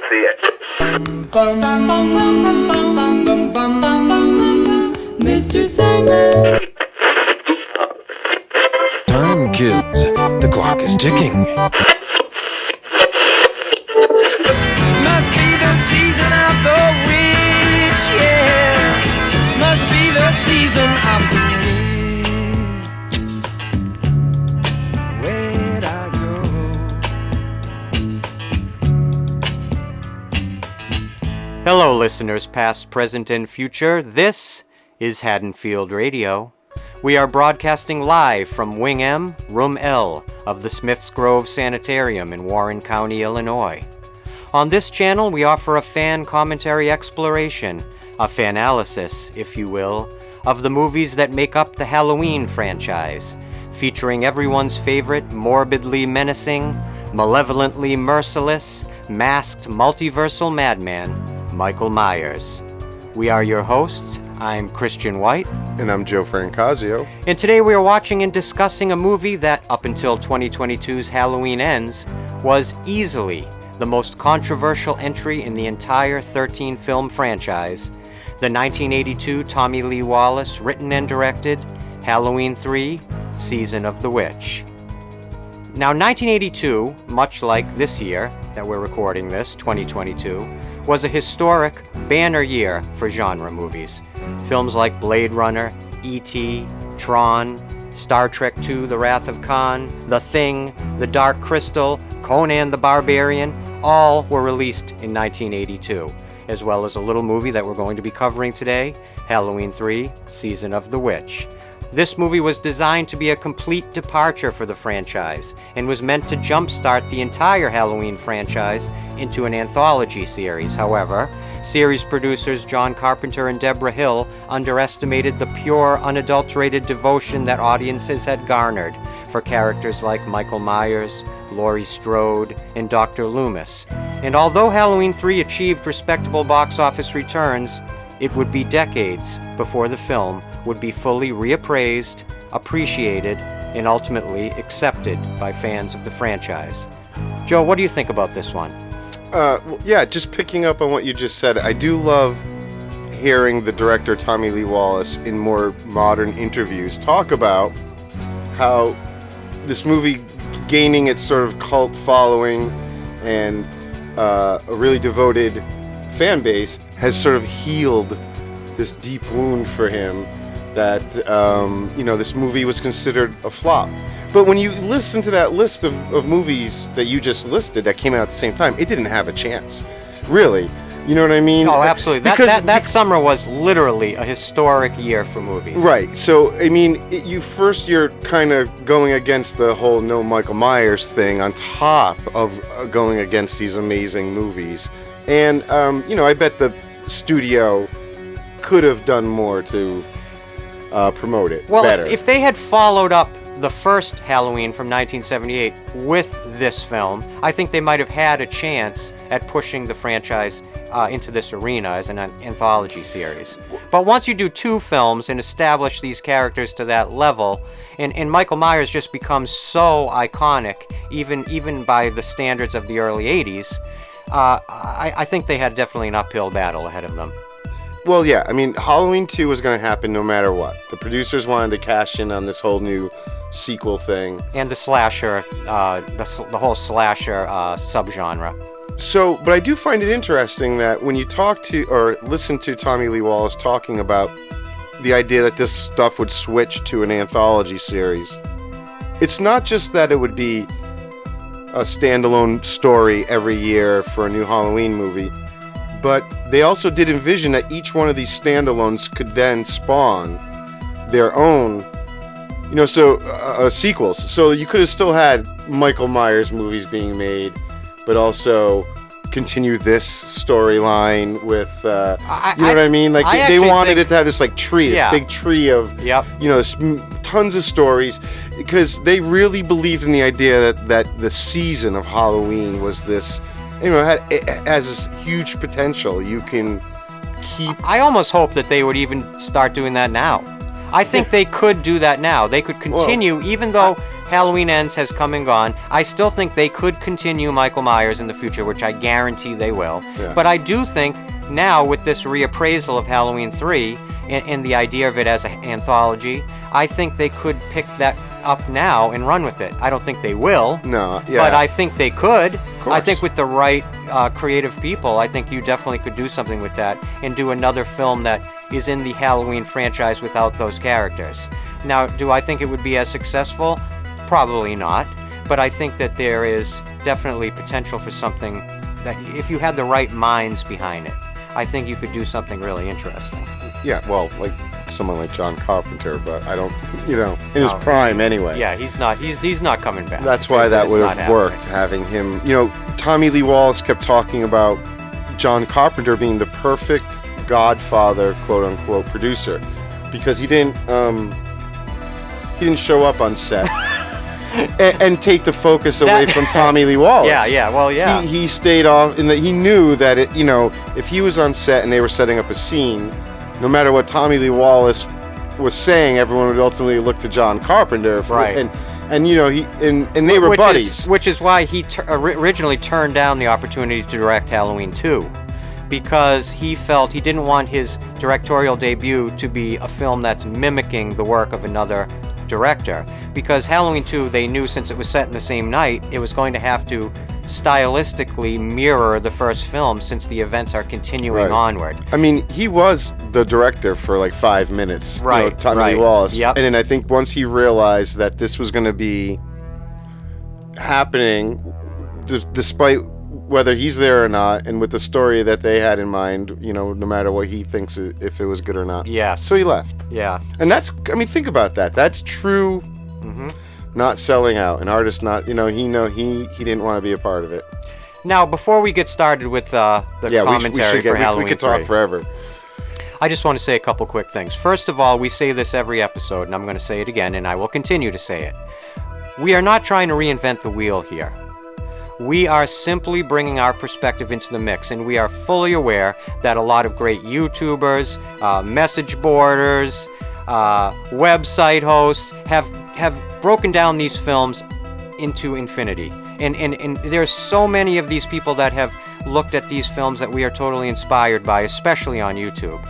see it. Mr. Sandman. Time, kids. The clock is ticking. Must be the season of the witch, yeah. Must be the season of the witch. Where'd I go? Hello, listeners past, present, and future. This is Haddonfield Radio. We are broadcasting live from Wing M, Room L of the Smiths Grove Sanitarium in Warren County, Illinois. On this channel, we offer a fan commentary exploration, a fananalysis, if you will, of the movies that make up the Halloween franchise, featuring everyone's favorite morbidly menacing, malevolently merciless, masked multiversal madman, Michael Myers. We are your hosts. I'm Christian White. And I'm Joe Francazio. And today we are watching and discussing a movie that, up until 2022's Halloween Ends, was easily the most controversial entry in the entire 13-film franchise, the 1982 Tommy Lee Wallace written and directed Halloween 3, Season of the Witch. Now, 1982, much like this year that we're recording this, 2022, was a historic banner year for genre movies. Films like Blade Runner, E.T., Tron, Star Trek II, The Wrath of Khan, The Thing, The Dark Crystal, Conan the Barbarian, all were released in 1982, as well as a little movie that we're going to be covering today, Halloween 3, Season of the Witch. This movie was designed to be a complete departure for the franchise and was meant to jumpstart the entire Halloween franchise into an anthology series. However, series producers John Carpenter and Deborah Hill underestimated the pure, unadulterated devotion that audiences had garnered for characters like Michael Myers, Laurie Strode, and Dr. Loomis. And although Halloween 3 achieved respectable box office returns, it would be decades before the film would be fully reappraised, appreciated, and ultimately accepted by fans of the franchise. Joe, what do you think about this one? Yeah, just picking up on what you just said, I do love hearing the director Tommy Lee Wallace in more modern interviews talk about how this movie gaining its sort of cult following and a really devoted fan base has sort of healed this deep wound for him that, this movie was considered a flop. But when you listen to that list of movies that you just listed that came out at the same time, it didn't have a chance. Really. You know what I mean? Oh, absolutely. That summer was literally a historic year for movies. Right. So, I mean, you're kind of going against the whole no Michael Myers thing on top of going against these amazing movies. And, I bet the studio could have done more to promote it better. Well, if they had followed up the first Halloween from 1978 with this film, I think they might have had a chance at pushing the franchise into this arena as an anthology series. But once you do two films and establish these characters to that level, and Michael Myers just becomes so iconic, even by the standards of the early 80s, I think they had definitely an uphill battle ahead of them. Well, yeah, I mean, Halloween 2 was going to happen no matter what. The producers wanted to cash in on this whole new sequel thing. And the slasher, the whole slasher subgenre. So, but I do find it interesting that when you talk to or listen to Tommy Lee Wallace talking about the idea that this stuff would switch to an anthology series, it's not just that it would be a standalone story every year for a new Halloween movie, but they also did envision that each one of these standalones could then spawn their own, sequels. So you could have still had Michael Myers movies being made, but also continue this storyline with, what I mean? Like they wanted it to have this tree, this big tree of, tons of stories, because they really believed in the idea that the season of Halloween was this. It has this huge potential. You can keep... I almost hope that they would even start doing that now. I think they could do that now. They could continue, even though Halloween Ends has come and gone. I still think they could continue Michael Myers in the future, which I guarantee they will. Yeah. But I do think now with this reappraisal of Halloween 3 and the idea of it as an anthology, I think they could pick that up now and run with it. I don't think they will. No, yeah. But I think they could. course. I think with the right creative people, I think you definitely could do something with that and do another film that is in the Halloween franchise without those characters. Now, do I think it would be as successful? Probably not. But I think that there is definitely potential for something that, if you had the right minds behind it, I think you could do something really interesting. Yeah, well, like someone like John Carpenter, but I don't, in his prime anyway. Yeah, he's not coming back. That's why that It's would not have worked, having him. Tommy Lee Wallace kept talking about John Carpenter being the perfect Godfather, quote unquote, producer, because he didn't show up on set and take the focus away from Tommy Lee Wallace. Yeah. He stayed off, and he knew that if he was on set and they were setting up a scene, no matter what Tommy Lee Wallace was saying, everyone would ultimately look to John Carpenter. Right. And they were buddies. Which is why he originally turned down the opportunity to direct Halloween 2, because he felt he didn't want his directorial debut to be a film that's mimicking the work of another director. Because Halloween 2, they knew, since it was set in the same night, it was going to have to stylistically mirror the first film, since the events are continuing onward. I mean, he was the director for like 5 minutes, Right, Tommy Lee Wallace. Yep. And then I think once he realized that this was going to be happening, despite whether he's there or not, and with the story that they had in mind, no matter what he thinks, if it was good or not. Yes. So he left. Yeah. And think about that. That's true. Not selling out. An artist not, he didn't want to be a part of it. Now, before we get started with the commentary for Halloween we could talk 3, forever. I just want to say a couple quick things. First of all, we say this every episode, and I'm going to say it again, and I will continue to say it. We are not trying to reinvent the wheel here. We are simply bringing our perspective into the mix, and we are fully aware that a lot of great YouTubers, message boarders, website hosts have broken down these films into infinity. And there's so many of these people that have looked at these films that we are totally inspired by, especially on YouTube.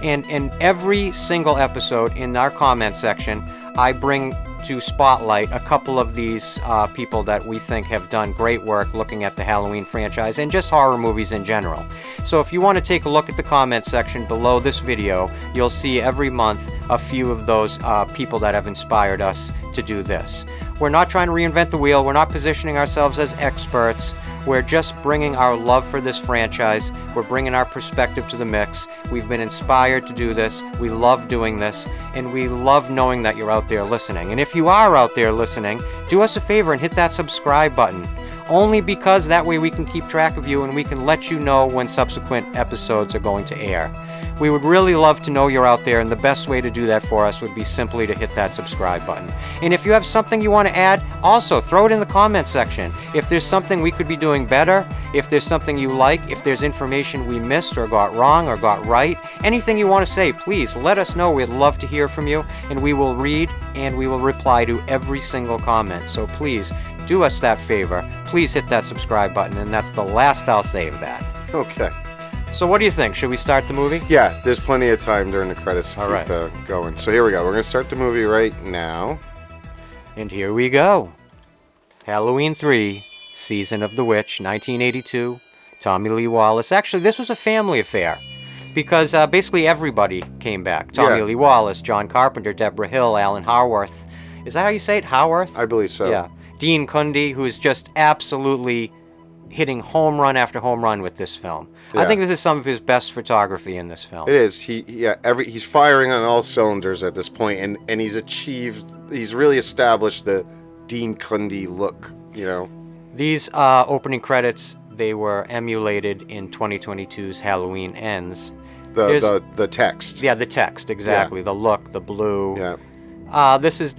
And every single episode in our comment section, I bring to spotlight a couple of these people that we think have done great work looking at the Halloween franchise and just horror movies in general. So if you want to take a look at the comment section below this video, you'll see every month a few of those people that have inspired us to do this. We're not trying to reinvent the wheel. We're not positioning ourselves as experts. We're just bringing our love for this franchise. We're bringing our perspective to the mix. We've been inspired to do this. We love doing this, and we love knowing that you're out there listening. And if you are out there listening, do us a favor and hit that subscribe button. Only because that way we can keep track of you and we can let you know when subsequent episodes are going to air. We would really love to know you're out there, and the best way to do that for us would be simply to hit that subscribe button. And if you have something you want to add, also throw it in the comment section. If there's something we could be doing better, if there's something you like, if there's information we missed or got wrong or got right, anything you want to say, please let us know. We'd love to hear from you, and we will read and we will reply to every single comment. So please do us that favor. Please hit that subscribe button, and that's the last I'll say of that. Okay. So what do you think? Should we start the movie? Yeah, there's plenty of time during the credits to All keep right. going. So here we go. We're going to start the movie right now. And here we go. Halloween 3, Season of the Witch, 1982. Tommy Lee Wallace. Actually, this was a family affair, because basically everybody came back. Tommy Lee Wallace, John Carpenter, Deborah Hill, Alan Haworth. Is that how you say it? Haworth? I believe so. Yeah. Dean Cundy, who is just absolutely hitting home run after home run with this film. Yeah. I think this is some of his best photography in this film. It is. He's firing on all cylinders at this point, and he's really established the Dean Cundy look, These opening credits, they were emulated in 2022's Halloween Ends. The text. Yeah, the text, exactly. Yeah. The look, the blue. Yeah. This is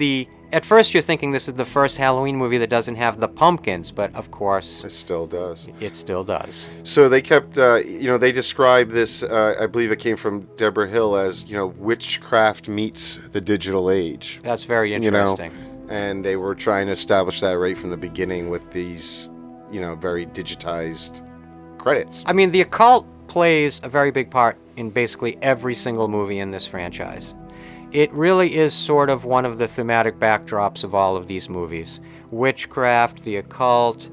at first you're thinking this is the first Halloween movie that doesn't have the pumpkins, but of course It still does. it still does. So they kept, they described this, I believe it came from Deborah Hill, as, witchcraft meets the digital age. That's very interesting. and they were trying to establish that right from the beginning with these, very digitized credits. I mean, the occult plays a very big part in basically every single movie in this franchise. It really is sort of one of the thematic backdrops of all of these movies. Witchcraft, the occult,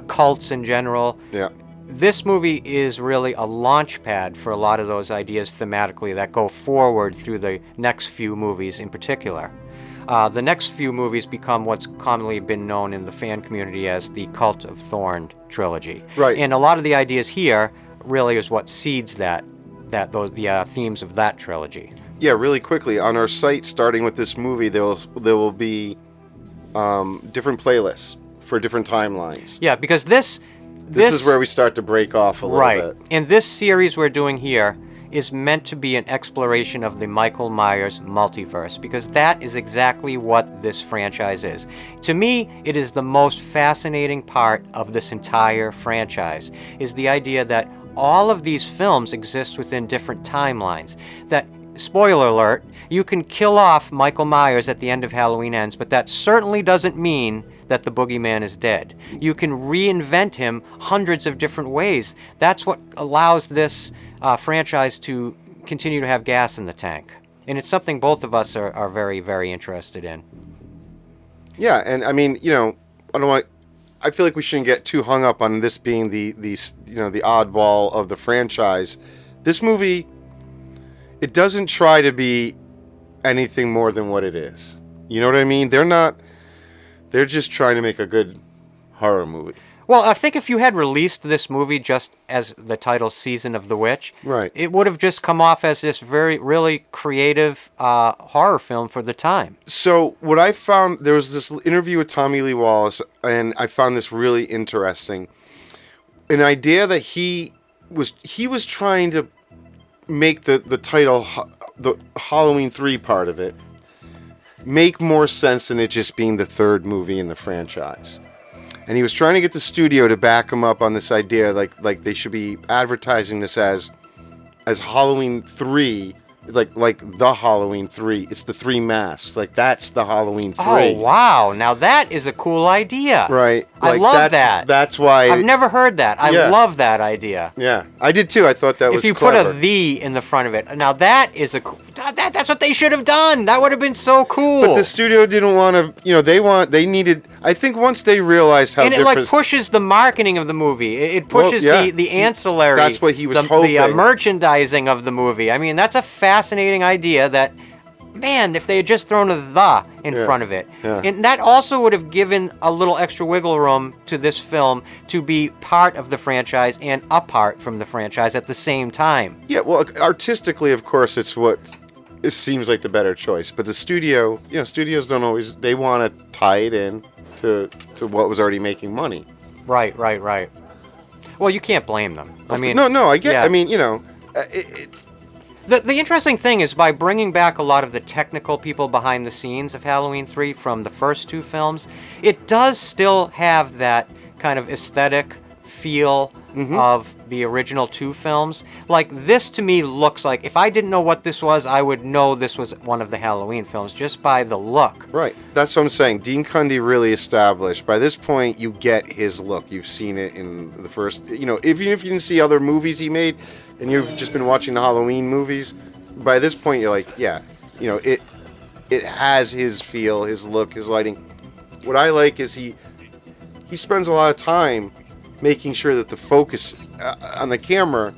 cults in general. Yeah. This movie is really a launch pad for a lot of those ideas thematically that go forward through the next few movies in particular. The next few movies become what's commonly been known in the fan community as the Cult of Thorn trilogy. Right. And a lot of the ideas here really is what seeds the themes of that trilogy. Yeah, really quickly, on our site, starting with this movie, there will be different playlists for different timelines. Yeah, because this is where we start to break off a little bit. Right. And this series we're doing here is meant to be an exploration of the Michael Myers multiverse, because that is exactly what this franchise is. To me, it is the most fascinating part of this entire franchise, is the idea that all of these films exist within different timelines. That, spoiler alert, you can kill off Michael Myers at the end of Halloween Ends, but that certainly doesn't mean that the boogeyman is dead. You can reinvent him hundreds of different ways. That's what allows this franchise to continue to have gas in the tank. And it's something both of us are very, very interested in. Yeah, and I mean, I feel like we shouldn't get too hung up on this being the oddball of the franchise. This movie, it doesn't try to be anything more than what it is. You know what I mean? They're just trying to make a good horror movie. Well, I think if you had released this movie just as the title Season of the Witch, right, it would have just come off as this really creative horror film for the time. So what I found, there was this interview with Tommy Lee Wallace, and I found this really interesting. An idea that he was trying to make the title, the Halloween 3 part of it, make more sense than it just being the third movie in the franchise. And he was trying to get the studio to back him up on this idea, like they should be advertising this as Halloween 3, like the Halloween 3. It's the 3 masks. Like, that's the Halloween 3. Oh, wow. Now that is a cool idea. Right. I love that. That's why... I've never heard that. I love that idea. Yeah. I did too. I thought that was clever. If you clever. put a "the" in the front of it. Now that is that's what they should have done. That would have been so cool. But the studio didn't want to, they needed... I think once they realized how different... And it pushes the marketing of the movie. It pushes the ancillary... That's what he was hoping. The merchandising of the movie. I mean, that's a fascinating idea that, man, if they had just thrown a "the" in front of it. Yeah. And that also would have given a little extra wiggle room to this film to be part of the franchise and apart from the franchise at the same time. Yeah, well, artistically, of course, it seems like the better choice. But the studio, studios don't always... They want to tie it in to what was already making money. Right. Well, you can't blame them. I mean... No, I get... Yeah. I mean, The interesting thing is, by bringing back a lot of the technical people behind the scenes of Halloween 3 from the first 2 films, it does still have that kind of aesthetic feel of the original 2 films. Like, this to me looks like, if I didn't know what this was, I would know this was one of the Halloween films just by the look. Right. That's what I'm saying. Dean Cundey really established. By this point, you get his look. You've seen it in the first... even if you didn't see other movies he made, and you've just been watching the Halloween movies, by this point, you're like, yeah, it has his feel, his look, his lighting. What I like is he spends a lot of time making sure that the focus on the camera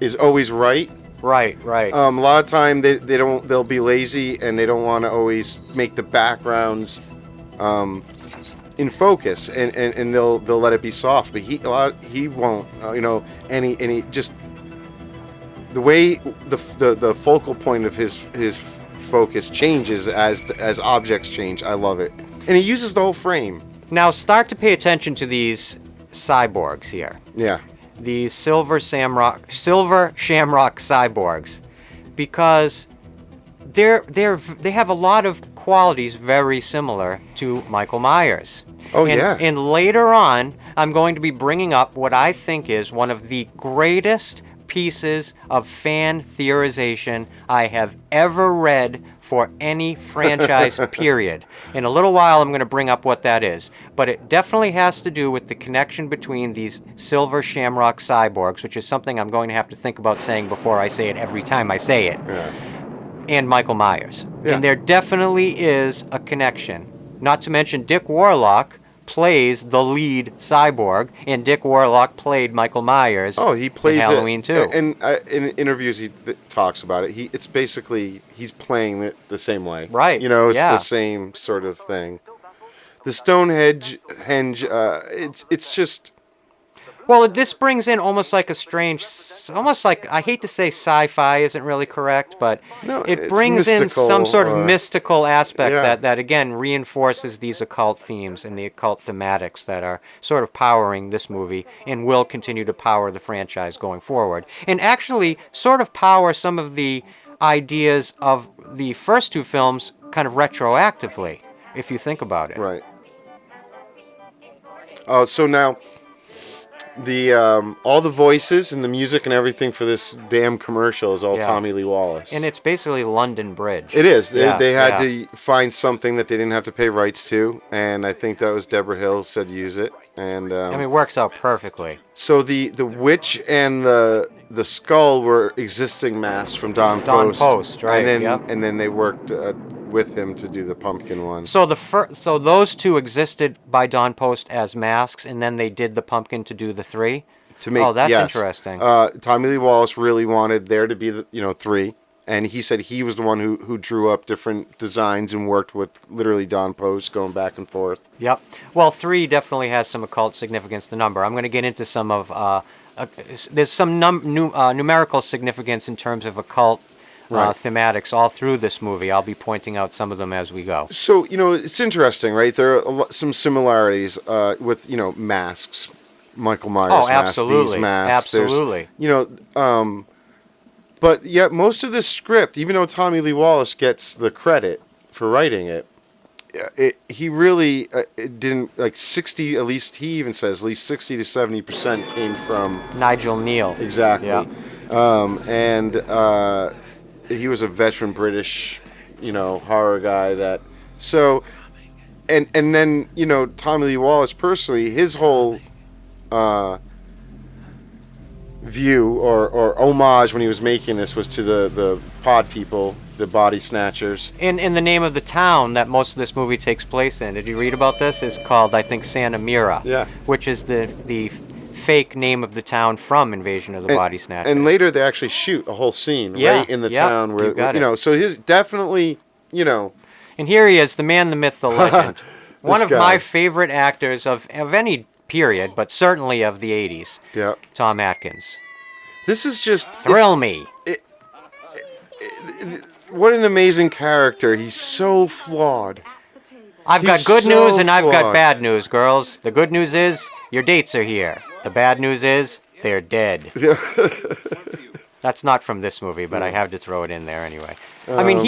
is always right. Right. A lot of time they'll be lazy and they don't want to always make the backgrounds in focus, and they'll let it be soft. But he won't. Any just the way the focal point of his focus changes as objects change. I love it, and he uses the whole frame. Now start to pay attention to these cyborgs here. Yeah. These silver shamrock cyborgs, because they have a lot of qualities very similar to Michael Myers. Yeah. And later on, I'm going to be bringing up what I think is one of the greatest pieces of fan theorization I have ever read for any franchise, period. In a little while, I'm going to bring up what that is. But it definitely has to do with the connection between these silver shamrock cyborgs, which is something I'm going to have to think about saying before I say it every time I say it, and Michael Myers. Yeah. And there definitely is a connection. Not to mention Dick Warlock plays the lead cyborg, and Dick Warlock played Michael Myers. Oh, he plays in Halloween it, too. And in interviews he talks about it. It's basically he's playing it the same way. Right. You know, it's yeah. the same sort of thing. The Stonehenge, it's just. Well, this brings in almost like a strange, almost like, I hate to say sci-fi isn't really correct, but No, it it's brings in mystical, some sort of mystical aspect yeah. that again reinforces these occult themes and the occult thematics that are sort of powering this movie and will continue to power the franchise going forward. And actually sort of power some of the ideas of the first two films kind of retroactively, if you think about it. Right. So now, the all the voices and the music and everything for this damn commercial is all Yeah. Tommy Lee Wallace. And it's basically London Bridge. It is. Yeah, They had yeah. to find something that they didn't have to pay rights to, and I think that was Deborah Hill said use it. And I mean, it works out perfectly. so the witch and the skull were existing masks from Don Post. Post, right, And then yep. and then they worked with him to do the pumpkin one. So so those two existed by Don Post as masks, and then they did the pumpkin to do the three. To make, oh, that's yes. interesting. Tommy Lee Wallace really wanted there to be the three, and he said he was the one who drew up different designs and worked with literally Don Post going back and forth. Yep. Well, three definitely has some occult significance. The number. I'm going to get into some of. There's some numerical significance in terms of occult. Right. Thematics all through this movie. I'll be pointing out some of them as we go. So it's interesting, right? There are some similarities with masks, Michael Myers Oh, masks, absolutely. these masks. There's, Absolutely. but yet most of this script, even though Tommy Lee Wallace gets the credit for writing it, he really it didn't, like 60, at least he even says, at least 60 to 70% came from Nigel Neal. Exactly. Yeah. And he was a veteran British, horror guy that. So, and then Tommy Lee Wallace personally, his whole view or homage when he was making this was to the pod people, the body snatchers. In the name of the town that most of this movie takes place in. Did you read about this? It's called, I think, Santa Mira. Yeah. Which is the fake name of the town from Invasion of the Body Snatchers. And later they actually shoot a whole scene Yeah, right in the yeah, town where you got it. so his definitely And here he is, the man, the myth, the legend. One of guy. my favorite actors of any period, but certainly of the 80s. Yeah. Tom Atkins. This is just Thrill me. what an amazing character. He's so flawed. I've got He's good so news and I've got flawed. bad news, girls. The good news is your dates are here. The bad news is they're dead. That's not from this movie, but I have to throw it in there anyway. I mean,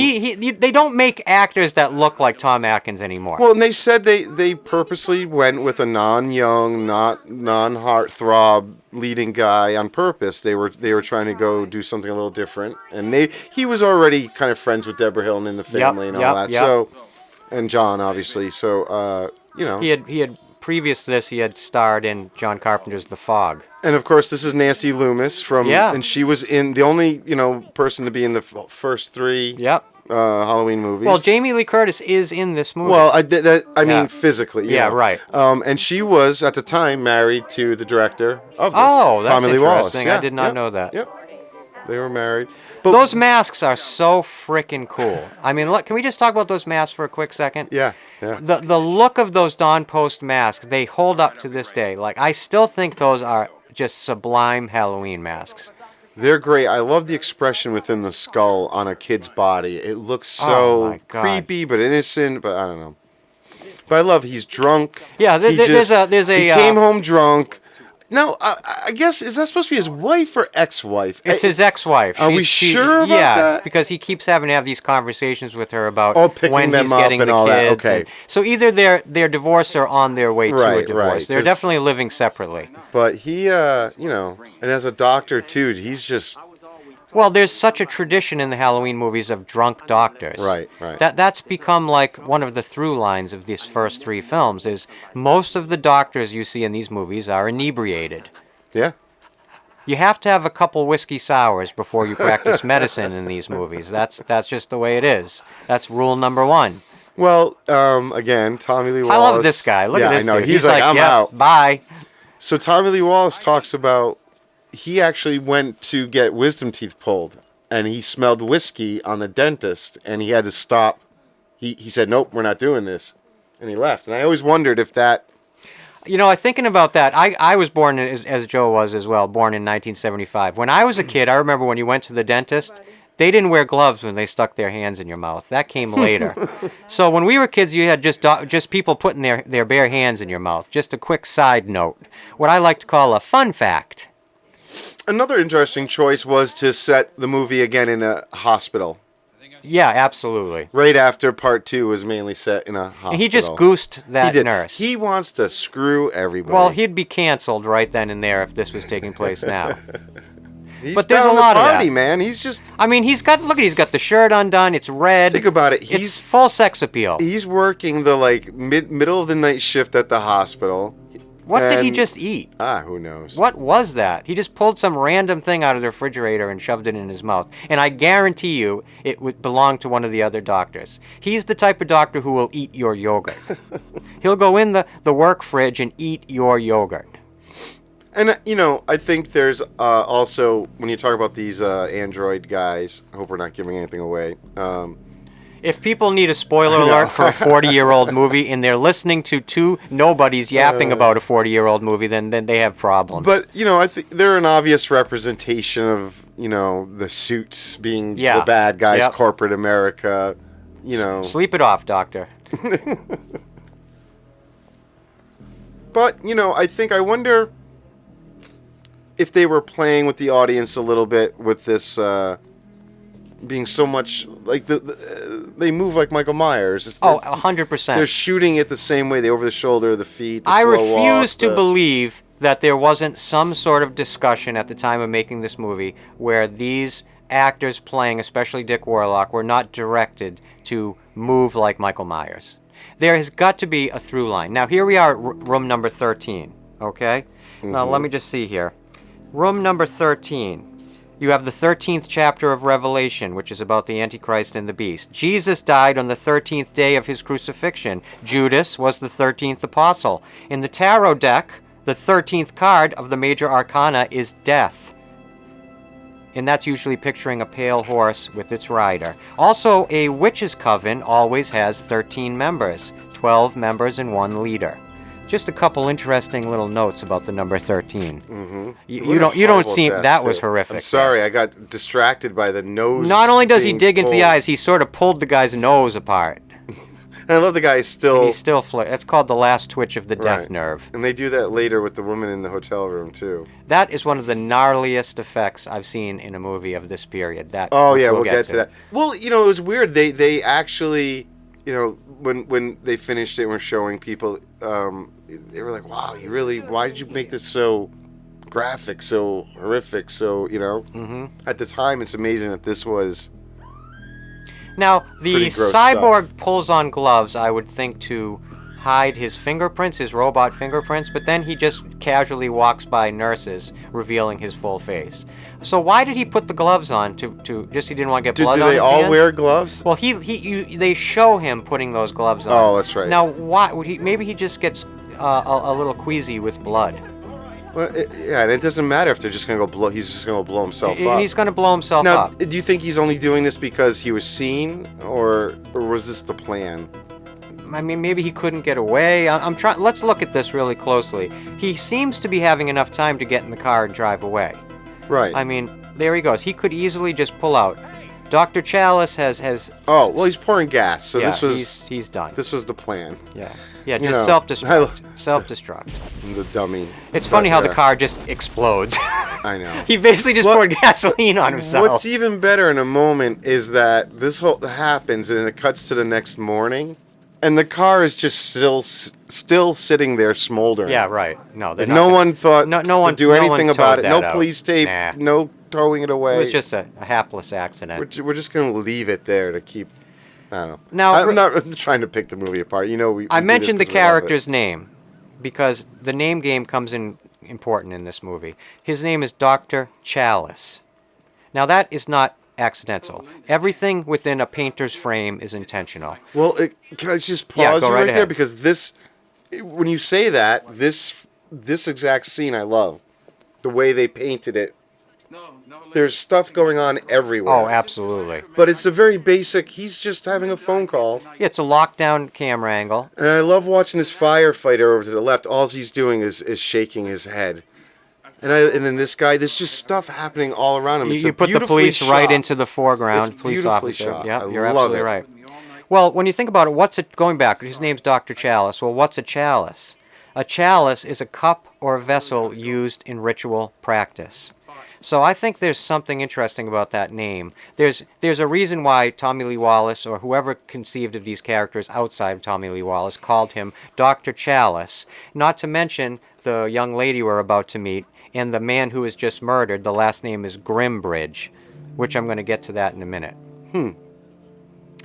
they don't make actors that look like Tom Atkins anymore. Well, and they said they purposely went with a non-young, non-heartthrob leading guy on purpose. They were trying to go do something a little different, and he was already kind of friends with Deborah Hill and in the family and all that. Yep. So, and John obviously. So He had previous to this, he had starred in John Carpenter's The Fog. And of course, this is Nancy Loomis and she was in the only person to be in the first three. Yep. Halloween movies. Well, Jamie Lee Curtis is in this movie. Well, I mean physically. Yeah, right. And she was at the time married to the director of this. Oh, that's Tommy Lee Wallace. interesting. I did not know that. Yep. They were married. But Those masks are so freaking cool. I mean, look, can we just talk about those masks for a quick second? Yeah. The look of those Don Post masks, they hold up to this day. Like, I still think those are just sublime Halloween masks. They're great. I love the expression within the skull on a kid's body. It looks Oh, so my God. creepy but innocent, but I don't know. But I love he's drunk. Yeah, He there's a he came home drunk. Now, I guess, is that supposed to be his wife or ex-wife? It's his ex-wife. Are we sure about that? Because he keeps having to have these conversations with her about picking when them he's up getting and the all that. kids. Okay. So either they're divorced or on their way to a Right, divorce. right, They're 'cause- definitely living separately. But he, and as a doctor, too, he's just... Well, there's such a tradition in the Halloween movies of drunk doctors. Right, right. That's become like one of the through lines of these first three films is most of the doctors you see in these movies are inebriated. Yeah. You have to have a couple whiskey sours before you practice medicine in these movies. That's just the way it is. That's rule number one. Well, again, Tommy Lee Wallace... I love this guy. Look at this I know. dude. He's like, I'm "Yep, out. Bye. So Tommy Lee Wallace talks about he actually went to get wisdom teeth pulled, and he smelled whiskey on the dentist, and he had to stop. He said, nope, we're not doing this, and he left. And I always wondered if that... Thinking about that, I was born, as Joe was as well, born in 1975. When I was a kid, I remember when you went to the dentist, they didn't wear gloves when they stuck their hands in your mouth. That came later. So when we were kids, you had just people putting their bare hands in your mouth. Just a quick side note. What I like to call a fun fact. Another interesting choice was to set the movie again in a hospital. Yeah, absolutely. Right after part 2 was mainly set in a hospital. And he just goosed that He did. nurse. He wants to screw everybody. Well, he'd be canceled right then and there if this was taking place now. He's but there's down a lot the of party, that. man. He's just... I mean, he's got the shirt undone. It's red. Think about it. It's full sex appeal. He's working the middle of the night shift at the hospital. What did he and- just eat? Who knows? What was that? He just pulled some random thing out of the refrigerator and shoved it in his mouth. And I guarantee you it would belong to one of the other doctors. He's the type of doctor who will eat your yogurt. He'll go in the work fridge and eat your yogurt. And, I think there's also, when you talk about these Android guys, I hope we're not giving anything away. If people need a spoiler alert for a 40-year-old movie and they're listening to two nobodies yapping about a 40-year-old movie, then they have problems. But, I think they're an obvious representation of, the suits being the bad guys, Yep. corporate America, Sleep it off, doctor. But, I wonder if they were playing with the audience a little bit with this being so much like they move like Michael Myers. 100%. They're shooting it the same way. They over the shoulder, the feet. The I slow refuse walk, to believe that there wasn't some sort of discussion at the time of making this movie where these actors playing, especially Dick Warlock, were not directed to move like Michael Myers. There has got to be a through line. Now, here we are at room number 13, okay? Now, let me just see here. Room number 13. You have the 13th chapter of Revelation, which is about the Antichrist and the Beast. Jesus died on the 13th day of his crucifixion. Judas was the 13th apostle. In the tarot deck, the 13th card of the major arcana is death. And that's usually picturing a pale horse with its rider. Also, a witch's coven always has 13 members, 12 members and 1 leader. Just a couple interesting little notes about the number 13. Mm-hmm. You don't see that was horrific. I'm sorry, I got distracted by the nose. Not only does he being dig into the pulled. eyes, he sort of pulled the guy's nose apart. And I love the guy still. And he's still That's called the last twitch of the death Right. nerve. And they do that later with the woman in the hotel room too. That is one of the gnarliest effects I've seen in a movie of this period. Which We'll get to that. Well, it was weird. They actually, when they finished it and were showing people, they were like, "Wow, why did you make this so graphic, so horrific, so Mm-hmm. At the time, it's amazing that this was. Now, the Pretty gross cyborg pulls on gloves, I would think, to hide his fingerprints, his robot fingerprints, but then he just casually walks by nurses, revealing his full face. So why did he put the gloves on? To just he didn't want to get blood Do on they his all hands? wear gloves? Well, they show him putting those gloves on. Oh, that's right. Now, why would he? Maybe he just gets a little queasy with blood. Well, and it doesn't matter if they're just gonna go blow. He's just gonna blow himself up. He's going to blow himself Now, up. do you think he's only doing this because he was seen, or was this the plan? I mean, maybe he couldn't get away. I'm trying. Let's look at this really closely. He seems to be having enough time to get in the car and drive away. Right. I mean, there he goes. He could easily just pull out. Dr. Chalice has. Oh, well, he's pouring gas, so yeah, this was he's done. this was the plan. Yeah, just You know, self-destruct. Self-destruct. The dummy. It's funny how the yeah, car just explodes. I know. He basically just What- poured gasoline on himself. What's even better in a moment is that this whole happens and it cuts to the next morning, and the car is just still sitting there smoldering. Yeah, right. No, they're not No gonna- one thought no one to do no one anything towed about it. No that out. police tape. Nah. No towing it away. It was just a hapless accident. We're just gonna leave it there to keep. I don't know. Now, I'm not trying to pick the movie apart. You know, we I do mentioned the this 'cause we love it. character's name because the name game comes in important in this movie. His name is Dr. Chalice. Now that is not accidental. Everything within a painter's frame is intentional. Well, can I just Yeah, pause go you right right there ahead. because when you say that, this exact scene I love, the way they painted it. There's stuff going on everywhere. Oh, absolutely. But it's a very basic. He's just having a phone call, Yeah, it's a lockdown camera angle. and I love watching this firefighter over to the left. All he's doing is shaking his head, and then this guy. There's just stuff happening all around him. It's You a put the beautifully police right shot. into the foreground. It's Police beautifully officer. shot. Yeah, I you're love absolutely it. right. Well, when you think about it, going back? His name's Dr. Chalice. Well, what's a chalice? A chalice is a cup or a vessel used in ritual practice. So I think there's something interesting about that name. There's a reason why Tommy Lee Wallace, or whoever conceived of these characters outside of Tommy Lee Wallace, called him Dr. Chalice. Not to mention the young lady we're about to meet and the man who was just murdered. The last name is Grimbridge, which I'm going to get to that in a minute.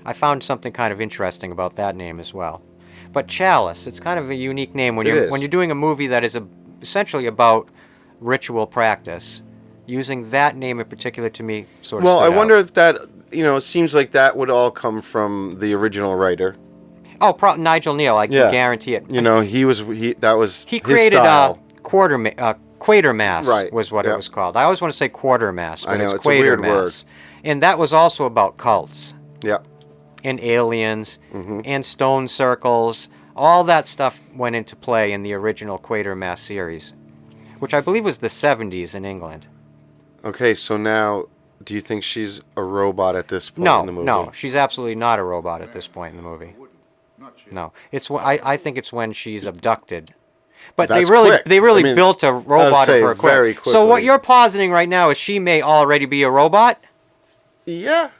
I found something kind of interesting about that name as well. But Chalice, it's kind of a unique name when It you're is. when you're doing a movie that is essentially about ritual practice. Using that name in particular to me sort of Well, I stood wonder out. if that. It seems like that would all come from the original writer. Oh, Nigel Neal, I can guarantee it. That was He his created style. Quatermass Right, was what yep. it was called. I always want to say Quartermass, but I know, it's it's a weird Quatermass. And that was also about cults Yeah. and aliens Mm-hmm. and stone circles. All that stuff went into play in the original Quatermass series, which I believe was the 70s in England. Okay, so now, do you think she's a robot at this point No, in the movie? no, she's absolutely not a robot at this point in the movie. No, I think it's when she's abducted. But That's they quick. really I mean, built a robot say of her very quick. So what quickly. you're positing right now is she may already be a robot? Yeah.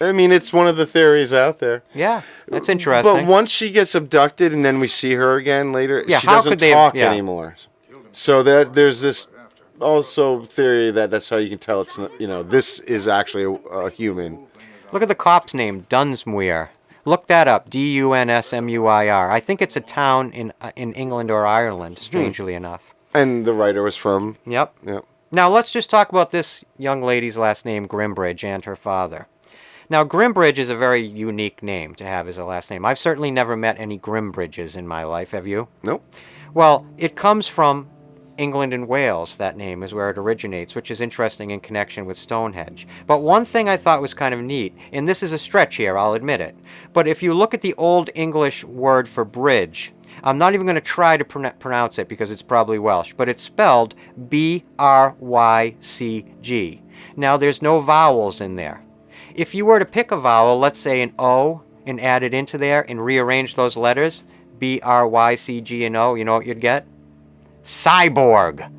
I mean, it's one of the theories out there. Yeah, that's interesting. But once she gets abducted and then we see her again later, Yeah, she how doesn't could they- talk yeah. anymore. So there's this also theory that's how you can tell it's not, this is actually a human. Look at the cop's name, Dunsmuir. Look that up, Dunsmuir. I think it's a town in England or Ireland, strangely enough. And the writer was from. Yep. Yep. Now let's just talk about this young lady's last name, Grimbridge, and her father. Now, Grimbridge is a very unique name to have as a last name. I've certainly never met any Grimbridges in my life, have you? Nope. Well, it comes from England and Wales, that name is where it originates, which is interesting in connection with Stonehenge. But one thing I thought was kind of neat, and this is a stretch here, I'll admit it, but if you look at the Old English word for bridge, I'm not even going to try to pronounce it because it's probably Welsh, but it's spelled B-R-Y-C-G. Now, there's no vowels in there. If you were to pick a vowel, let's say an O, and add it into there and rearrange those letters, B-R-Y-C-G and O, you know what you'd get? Cyborg.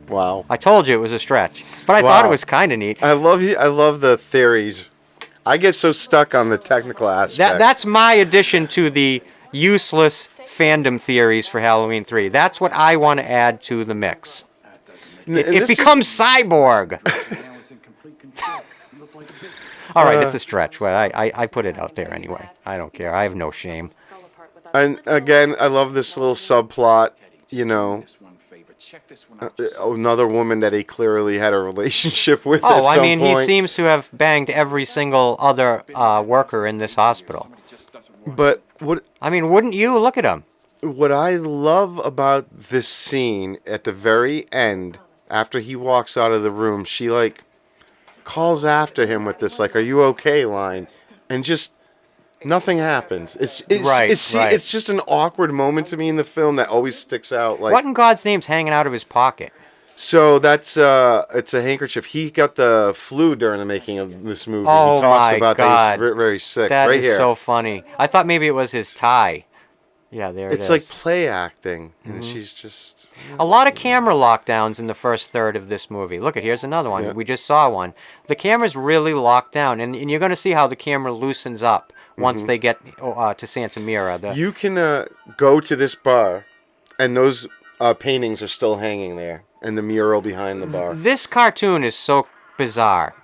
Wow. I told you it was a stretch, but I thought it was kind of neat. I love the theories. I get so stuck on the technical aspect. That's my addition to the useless fandom theories for Halloween 3. That's what I want to add to the mix. It becomes Cyborg. All right, it's a stretch. Well, I put it out there anyway. I don't care. I have no shame. And again, I love this little subplot. Another woman that he clearly had a relationship with. at Oh, I some mean, point. he seems to have banged every single other worker in this hospital. But I mean, wouldn't you? Look at him. what I love about this scene at the very end, after he walks out of the room, she calls after him with this "Are you okay?" line, and just nothing happens. It's Right. It's just an awkward moment to me in the film that always sticks out. What in God's name's hanging out of his pocket? So that's it's a handkerchief. He got the flu during the making of this movie. Oh, he talks my about that God. he's very sick. That right is here. so funny. I thought maybe it was his tie. Yeah, there it is. It's like play acting, and she's just. A lot of camera lockdowns in the first third of this movie. Look, here's another one. Yeah. We just saw one. The camera's really locked down, and you're going to see how the camera loosens up once they get to Santa Mira. You can go to this bar, and those paintings are still hanging there, and the mural behind the bar. This cartoon is so bizarre.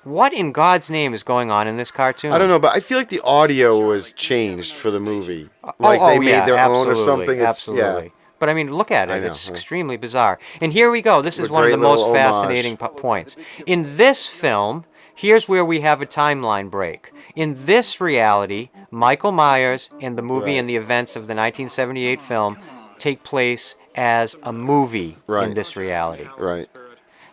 What in God's name is going on in this cartoon? I don't know, but I feel like the audio was changed for the movie. Like they made their own or something. Absolutely. Yeah. But I mean, look at it. I know, It's yeah. extremely bizarre. And here we go. This is A one of the great little most homage. fascinating points. In this film, here's where we have a timeline break. In this reality, Michael Myers and the movie and the events of the 1978 film take place as a movie in Right. this reality. Right.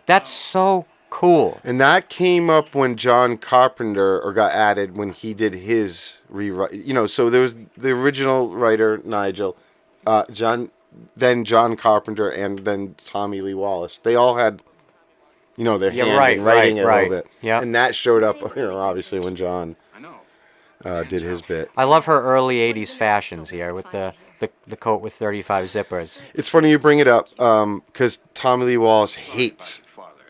That's so cool. And that came up when John Carpenter got added when he did his rewrite. So there was the original writer Nigel, John Carpenter, and then Tommy Lee Wallace. They all had, their hand in writing it a little bit. Yeah. And that showed up, obviously when John did his bit. I love her early 80s fashions here with the coat with 35 zippers. It's funny you bring it up because Tommy Lee Wallace hates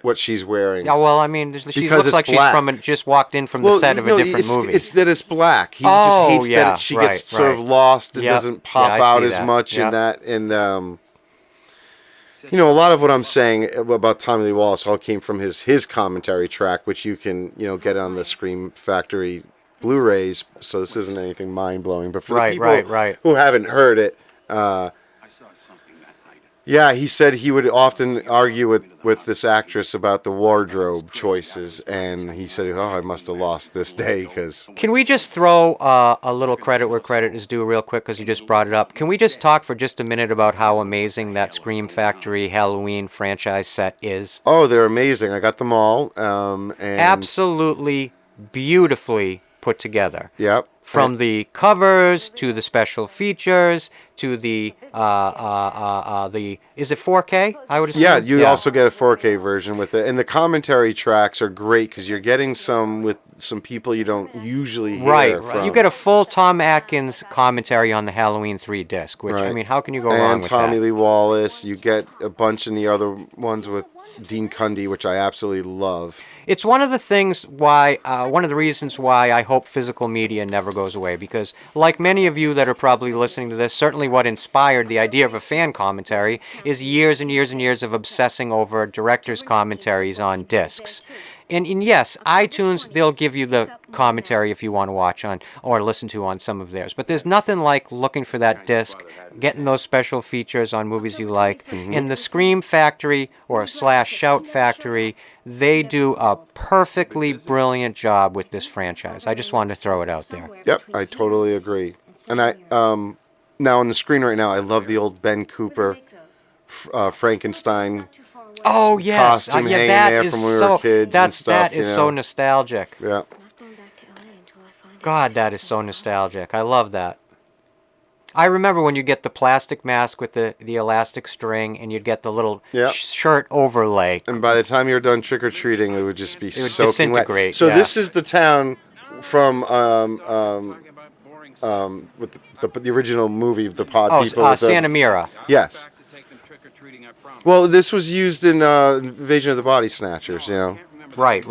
what she's wearing. Yeah, well, I mean, she Because looks like it's black. she's just walked in from the set of a different movie. It's that it's black. He Oh, just hates yeah, that she right, gets sort of right. lost. It Yep. doesn't pop Yeah, I out see as that. much Yep. in that. And a lot of what I'm saying about Tommy Lee Wallace all came from his commentary track, which you can get on the Scream Factory Blu-rays. So this isn't anything mind-blowing, but for the people who haven't heard it. Yeah, he said he would often argue with this actress about the wardrobe choices, and he said, "Oh, I must have lost this day because." Can we just throw a little credit where credit is due real quick because you just brought it up? Can we just talk for just a minute about how amazing that Scream Factory Halloween franchise set is? Oh, they're amazing! I got them all, and Absolutely beautifully put together. Yep. From the covers to the special features to the is it 4K? I would assume. Yeah, you also get a 4K version with it, and the commentary tracks are great because you're getting some with some people you don't usually hear Right. from. You get a full Tom Atkins commentary on the Halloween 3 disc, which I mean, how can you go wrong and with Tommy that? Lee Wallace. You get a bunch in the other ones with Dean Cundy, which I absolutely love. It's one of the things why, one of the reasons why I hope physical media never goes away, because like many of you that are probably listening to this, certainly what inspired the idea of a fan commentary is years and years and years of obsessing over directors' commentaries on discs. And yes, iTunes, they'll give you the commentary if you want to watch on or listen to on some of theirs. But there's nothing like looking for that disc, getting those special features on movies you like. In the Scream Factory or / Shout Factory, they do a perfectly brilliant job with this franchise. I just wanted to throw it out there. Yep, I totally agree. And I now on the screen right now, I love the old Ben Cooper Frankenstein. Oh yes, Costume yeah, hanging that there is from when we so were kids and stuff, that is you so know. nostalgic. Yeah. God, that is so nostalgic. I love that. I remember when you get the plastic mask with the elastic string, and you'd get the little Yeah. shirt overlay. And by the time you're done trick or treating, it would just be would soaking wet. disintegrate, So yeah. this is the town from with the original movie, the Pod Oh, People. with the- Santa Mira. Yes. Well, this was used in Invasion of the Body Snatchers. Right.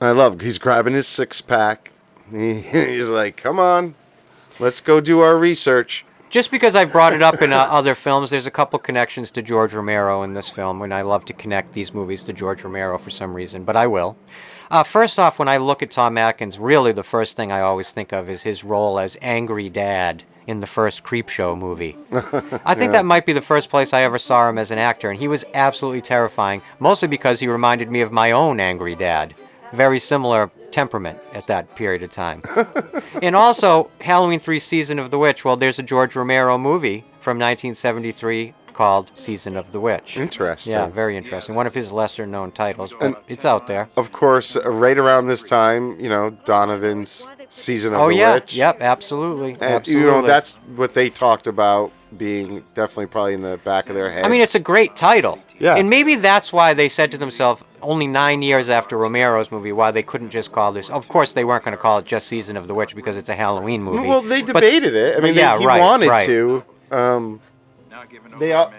I love. He's grabbing his 6-pack. He's like, "Come on, let's go do our research." Just because I brought it up in other films, there's a couple connections to George Romero in this film, and I love to connect these movies to George Romero for some reason, but I will. First off, when I look at Tom Atkins, really the first thing I always think of is his role as Angry Dad in the first Creepshow movie. I think that might be the first place I ever saw him as an actor, and he was absolutely terrifying, mostly because he reminded me of my own Angry Dad. Very similar temperament at that period of time. And also, Halloween 3 Season of the Witch, well, there's a George Romero movie from 1973 called Season of the Witch. Interesting. Yeah, very interesting. One of his lesser-known titles, but it's out there. Of course, right around this time, Donovan's Season of the Oh, yeah. Witch. Yep, absolutely. And, absolutely. that's what they talked about being definitely probably in the back of their head. I mean, it's a great title. Yeah. And maybe that's why they said to themselves, only 9 years after Romero's movie, why they couldn't just call this. Of course, they weren't going to call it just Season of the Witch because it's a Halloween movie. Well, they But- debated it. I mean, yeah, he right, wanted right. to.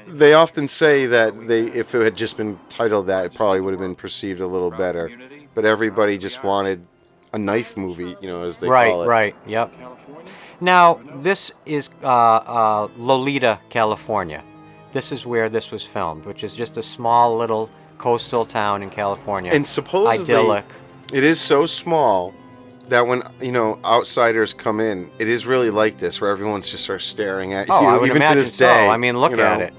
They often say that if it had just been titled that, it probably would have been perceived a little better. But everybody just wanted a knife movie, as they call it. Right, yep. Now, this is Lolita, California. This is where this was filmed, which is just a small little coastal town in California. And supposedly, idyllic. it is so small that when outsiders come in, it is really like this, where everyone's just sort of staring at you, Oh, I would even imagine to this day. so. I mean, look at it.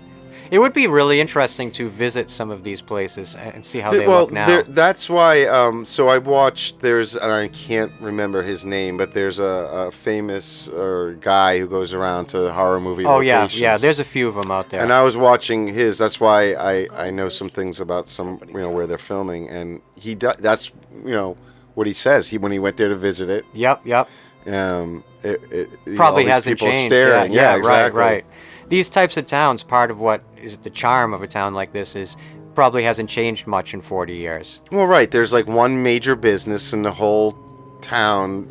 It would be really interesting to visit some of these places and see how they look now. That's why. So I watched. And I can't remember his name, but there's a famous guy who goes around to horror movie locations. yeah. There's a few of them out there. And I was watching his. That's why I know some things about some where they're filming, and that's what he says. When he went there to visit it. Yep. all Probably these hasn't people changed. Staring. Yeah, exactly. Right. These types of towns, part of what is the charm of a town like this is probably hasn't changed much in 40 years. Well, right. There's like one major business in the whole town,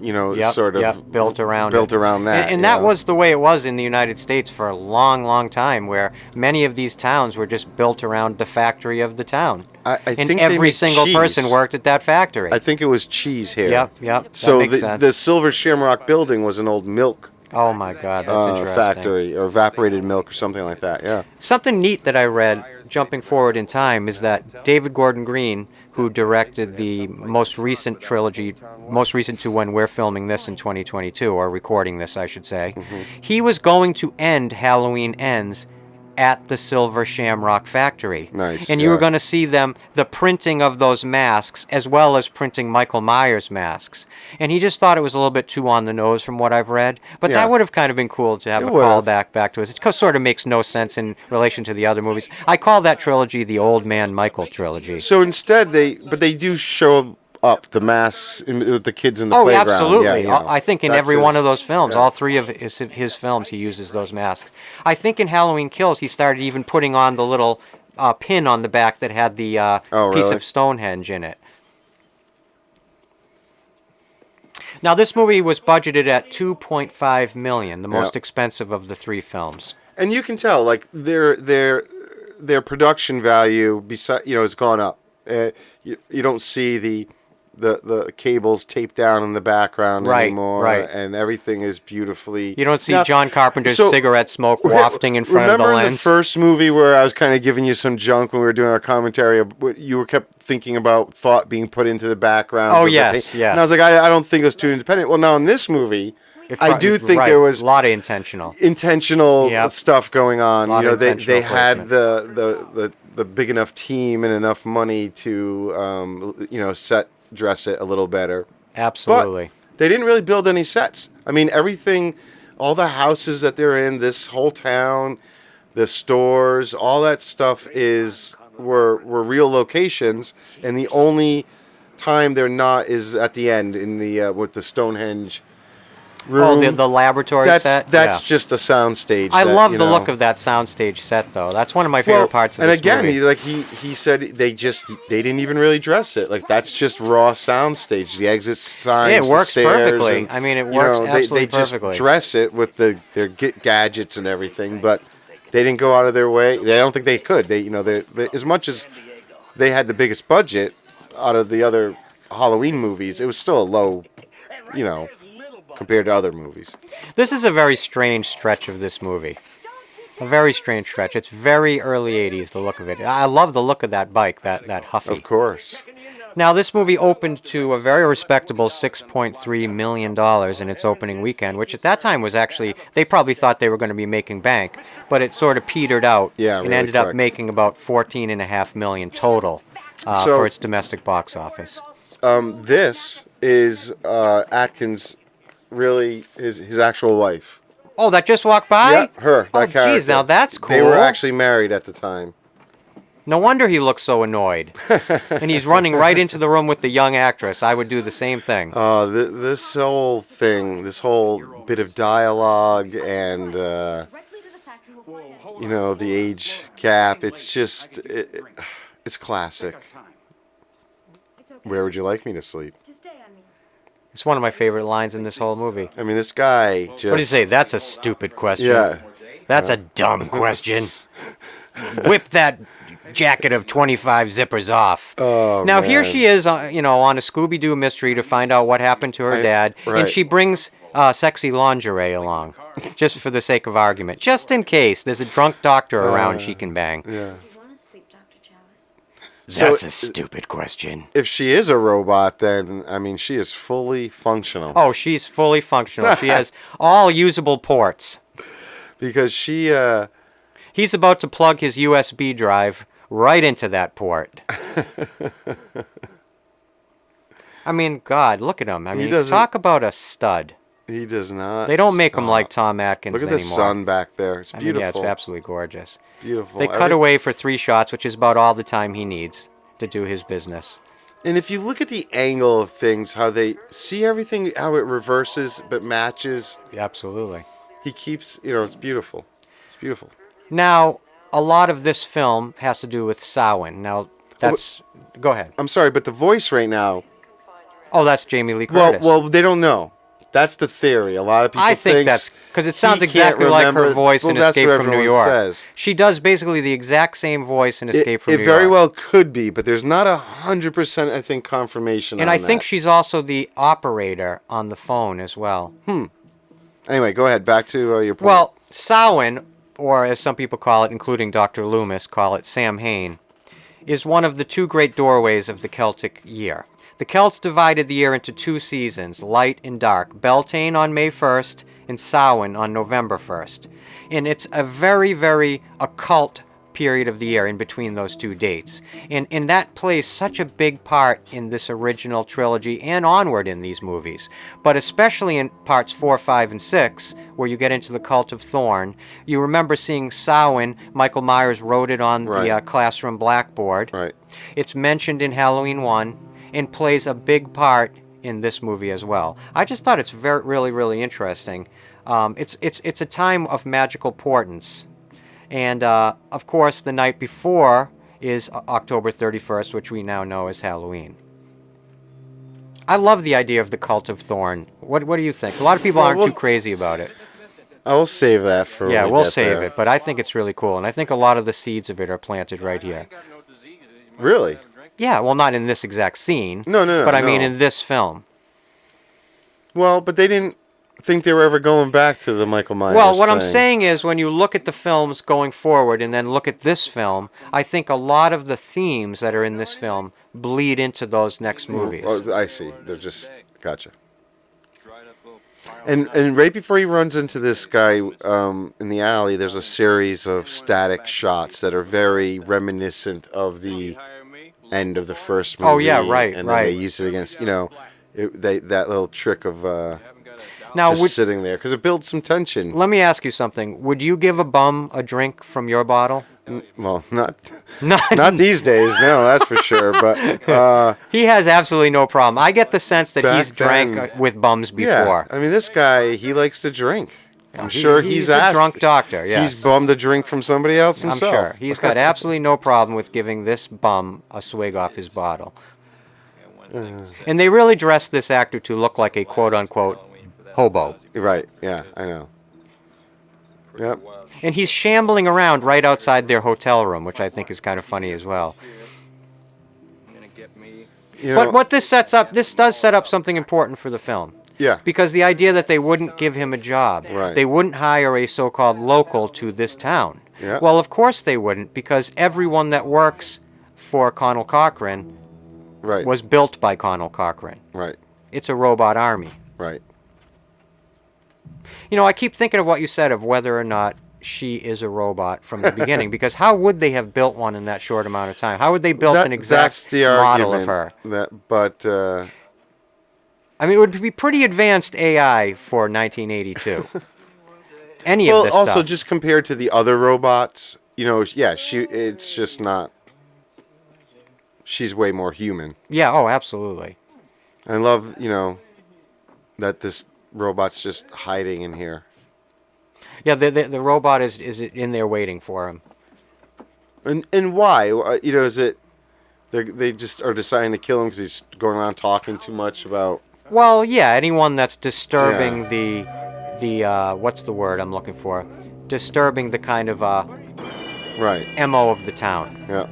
sort of built around that. And that was the way it was in the United States for a long, long time, where many of these towns were just built around the factory of the town. I and think they every make single cheese. person worked at that factory. I think it was cheese here. Yep. So that makes sense. the Silver Shamrock building was an old milk Oh my God, that's interesting. factory, or evaporated milk or something like that. Yeah. Something neat that I read, jumping forward in time, is that David Gordon Green, who directed the most recent trilogy, most recent to when we're filming this in 2022, or recording this, I should say, he was going to end Halloween Ends at the Silver Shamrock factory. Nice. And you were going to see the printing of those masks, as well as printing Michael Myers masks. And he just thought it was a little bit too on the nose from what I've read. But that would have kind of been cool to have a callback back to us. It sort of makes no sense in relation to the other movies. I call that trilogy the Old Man Michael trilogy. So instead, they do show up the masks with the kids in the playground. Oh, absolutely. Yeah, I think in every one of those films, all three of his films, he uses those masks. I think in Halloween Kills, he started even putting on the little pin on the back that had the piece of Stonehenge in it. Now, this movie was budgeted at $2.5 million, the most expensive of the three films. And you can tell, like, their production value, has gone up. You don't see the cables taped down in the background anymore, and everything is beautifully. You don't see John Carpenter's cigarette smoke wafting in front of the lens. Remember the first movie where I was kind of giving you some junk when we were doing our commentary? You kept thinking about thought being put into the background. Oh yes. And I was like, I don't think it was too independent. Well, now in this movie, I do think there was a lot of intentional stuff going on. They had placement. the big enough team and enough money to dress it a little better. Absolutely. But they didn't really build any sets. I mean, everything, all the houses that they're in, this whole town, the stores, all that stuff were real locations, and the only time they're not is at the end in the with the Stonehenge room. Oh, the laboratory set? That's just a soundstage. I love the look of that soundstage set, though. That's one of my favorite parts of this movie. And again, he said they didn't even really dress it. Like, that's just raw soundstage. The exit signs, it works the stairs, perfectly. And, I mean, it works absolutely perfectly. They just dress it with their gadgets and everything, but they didn't go out of their way. I don't think they could. They as much as they had the biggest budget out of the other Halloween movies, it was still a low, compared to other movies. This is a very strange stretch of this movie. A very strange stretch. It's very early 80s, the look of it. I love the look of that bike, that Huffy. Of course. Now, this movie opened to a very respectable $6.3 million in its opening weekend, which at that time was actually, they probably thought they were going to be making bank, but it sort of petered out and ended up making about $14.5 million total for its domestic box office. This is Atkins' really his actual wife. Oh, that just walked by? Yeah, her. That character. Geez, now that's cool. They were actually married at the time. No wonder he looks so annoyed. And he's running right into the room with the young actress. I would do the same thing. This whole thing, this whole bit of dialogue and the age gap. It's just, it's classic. Where would you like me to sleep? It's one of my favorite lines in this whole movie. I mean, this guy just... What do you say? That's a stupid question. Yeah. That's a dumb question. Whip that jacket of 25 zippers off. Oh, now, man. here she is, on a Scooby-Doo mystery to find out what happened to her dad. right. And she brings sexy lingerie along, just for the sake of argument. Just in case there's a drunk doctor around she can bang. Yeah. That's So- a stupid question. If she is a robot, then, I mean, she is fully functional. Oh, she's fully functional. She has all usable ports. Because she, He's about to plug his USB drive right into that port. I mean, God, look at him. I mean, doesn't- talk about a stud. he does not... They don't make him stop. like Tom Atkins Look at anymore. the sun back there. It's I mean, beautiful. yeah, it's absolutely gorgeous. Beautiful. They cut away for 3 shots, which is about all the time he needs to do his business. And if you look at the angle of things, how they see everything, how it reverses but matches, Absolutely. he keeps, it's beautiful. It's beautiful. Now, a lot of this film has to do with Samhain. Now, that's... Go ahead. I'm sorry, but the voice right now, Oh, that's Jamie Lee Curtis. well, they don't know. That's the theory. A lot of people I think that's because it sounds he can't exactly like her remember- voice in well, that's Escape what from New everyone York. says. She does basically the exact same voice in Escape from It New very York. well could be, but there's not 100%, I think, confirmation And on I think that. she's also the operator on the phone as well. Anyway, go ahead. Back to your point. Well, Samhain, or as some people call it, including Dr. Loomis, call it Samhain, is one of the 2 great doorways of the Celtic year. The Celts divided the year into 2 seasons, light and dark, Beltane on May 1st and Samhain on November 1st. And it's a very, very occult period of the year in between those 2 dates. And that plays such a big part in this original trilogy and onward in these movies. But especially in parts 4, 5, and 6, where you get into the Cult of Thorn, you remember seeing Samhain, Michael Myers wrote it on the Right. classroom blackboard. right. It's mentioned in Halloween 1 and plays a big part in this movie as well. I just thought it's really, really interesting. It's a time of magical portents. And, of course, the night before is October 31st, which we now know as Halloween. I love the idea of the Cult of Thorn. What do you think? A lot of people aren't too crazy about it. I will save that for when Yeah, we we'll get save there. it, but I think it's really cool. And I think a lot of the seeds of it are planted right here. Really? Yeah, well, not in this exact scene. No, But I mean no. in this film. Well, but they didn't think they were ever going back to the Michael Myers Well, what I'm thing. saying is when you look at the films going forward and then look at this film, I think a lot of the themes that are in this film bleed into those next movies. Oh, I see. They're just... Gotcha. And right before he runs into this guy in the alley, there's a series of static shots that are very reminiscent of the end of the first movie. Oh, yeah, right, And right. then they use it against, that little trick of Now, just sitting there, because it builds some tension. let me ask you something. Would you give a bum a drink from your bottle? Well, not Not these days, no, that's for sure. But He has absolutely no problem. I get the sense that Back he's drank then- with bums yeah, before. I mean, this guy, he likes to drink. I'm sure he's a asked. drunk doctor, yes. He's bummed a drink from somebody else I'm himself. sure. He's got absolutely no problem with giving this bum a swig off his bottle. And they really dressed this actor to look like a quote-unquote hobo. Right, yeah, I know. Yep. And he's shambling around right outside their hotel room, which I think is kind of funny as well. You know, But what this sets up, this does set up something important for the film. yeah, Because the idea that they wouldn't give him a job, Right. they wouldn't hire a so-called local to this town. Yeah. Well, of course they wouldn't, because everyone that works for Connell Cochran right, was built by Connell Cochran. right, It's a robot army. right. You know, I keep thinking of what you said of whether or not she is a robot from the beginning, because how would they have built one in that short amount of time? How would they build an That's exact the model argument. of her? But I mean, it would be pretty advanced AI for 1982. Any of well, this also stuff. just compared to the other robots, yeah, it's just not. She's way more human. Yeah, oh, absolutely. I love, that this robot's just hiding in here. Yeah, the robot is in there waiting for him. And why? Is it they just are deciding to kill him because he's going around talking too much about? Well, yeah, anyone that's disturbing the what's the word I'm looking for? Disturbing the kind of Right. MO of the town, Yeah.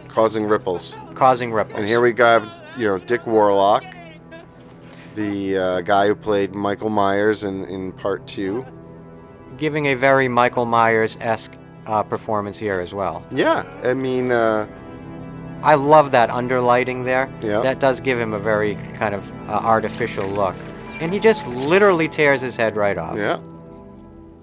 Causing ripples. causing ripples. And here we got, Dick Warlock, the guy who played Michael Myers in part 2. Giving a very Michael Myers-esque performance here as well. Yeah, I mean, I love that underlighting there. Yeah. That does give him a very kind of artificial look. And he just literally tears his head right off. yeah,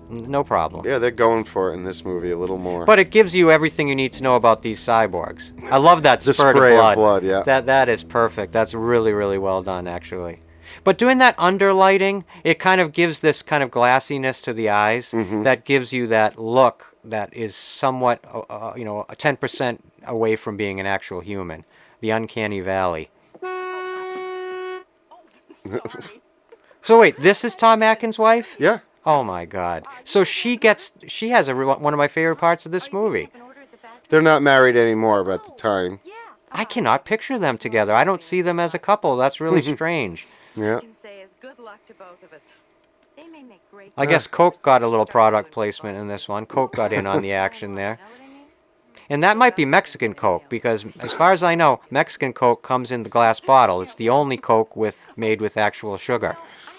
No problem. yeah, they're going for it in this movie a little more. But it gives you everything you need to know about these cyborgs. I love that The spurt spray of of blood. blood, yeah. That is perfect. That's really, really well done, actually. But doing that underlighting, it kind of gives this kind of glassiness to the eyes that gives you that look that is somewhat, 10% away from being an actual human. The uncanny valley. So wait, this is Tom Atkins' wife? yeah, Oh my God! So she has one of my favorite parts of this movie. they're not married anymore, but at the time, I cannot picture them together. I don't see them as a couple. That's really strange. yeah. Can say is good luck to both of us. They may make great. I guess Coke got a little product placement in this one. Coke got in on the action there. And that might be Mexican Coke because, as far as I know, Mexican Coke comes in the glass bottle. It's the only Coke made with actual sugar.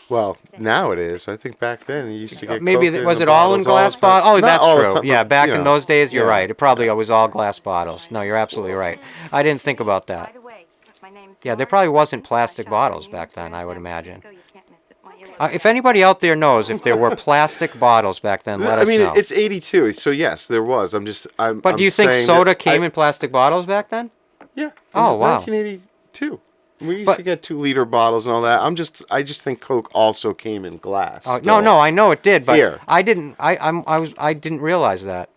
Well, now it is. I think back then you used to get Maybe Coke was the it all in bottles glass the time. bottles? Oh, Not that's all the true. time, Yeah, but, back in those days, you're yeah. right. It probably was all glass bottles. No, you're absolutely right. I didn't think about By that. the way, my name's Yeah, there Lauren. probably wasn't I plastic shop bottles at back then, I would imagine. You can't miss it. Why you look If anybody out there knows if there were plastic bottles back then, let I us mean, know. it's 82, so yes, there was. But do you think soda came in plastic bottles back then? Yeah. It Oh, was wow. 1982. We used But- to get 2-liter bottles and all that. I just think Coke also came in glass. Oh, still. no, I know it did, but Here. I didn't. I didn't realize that.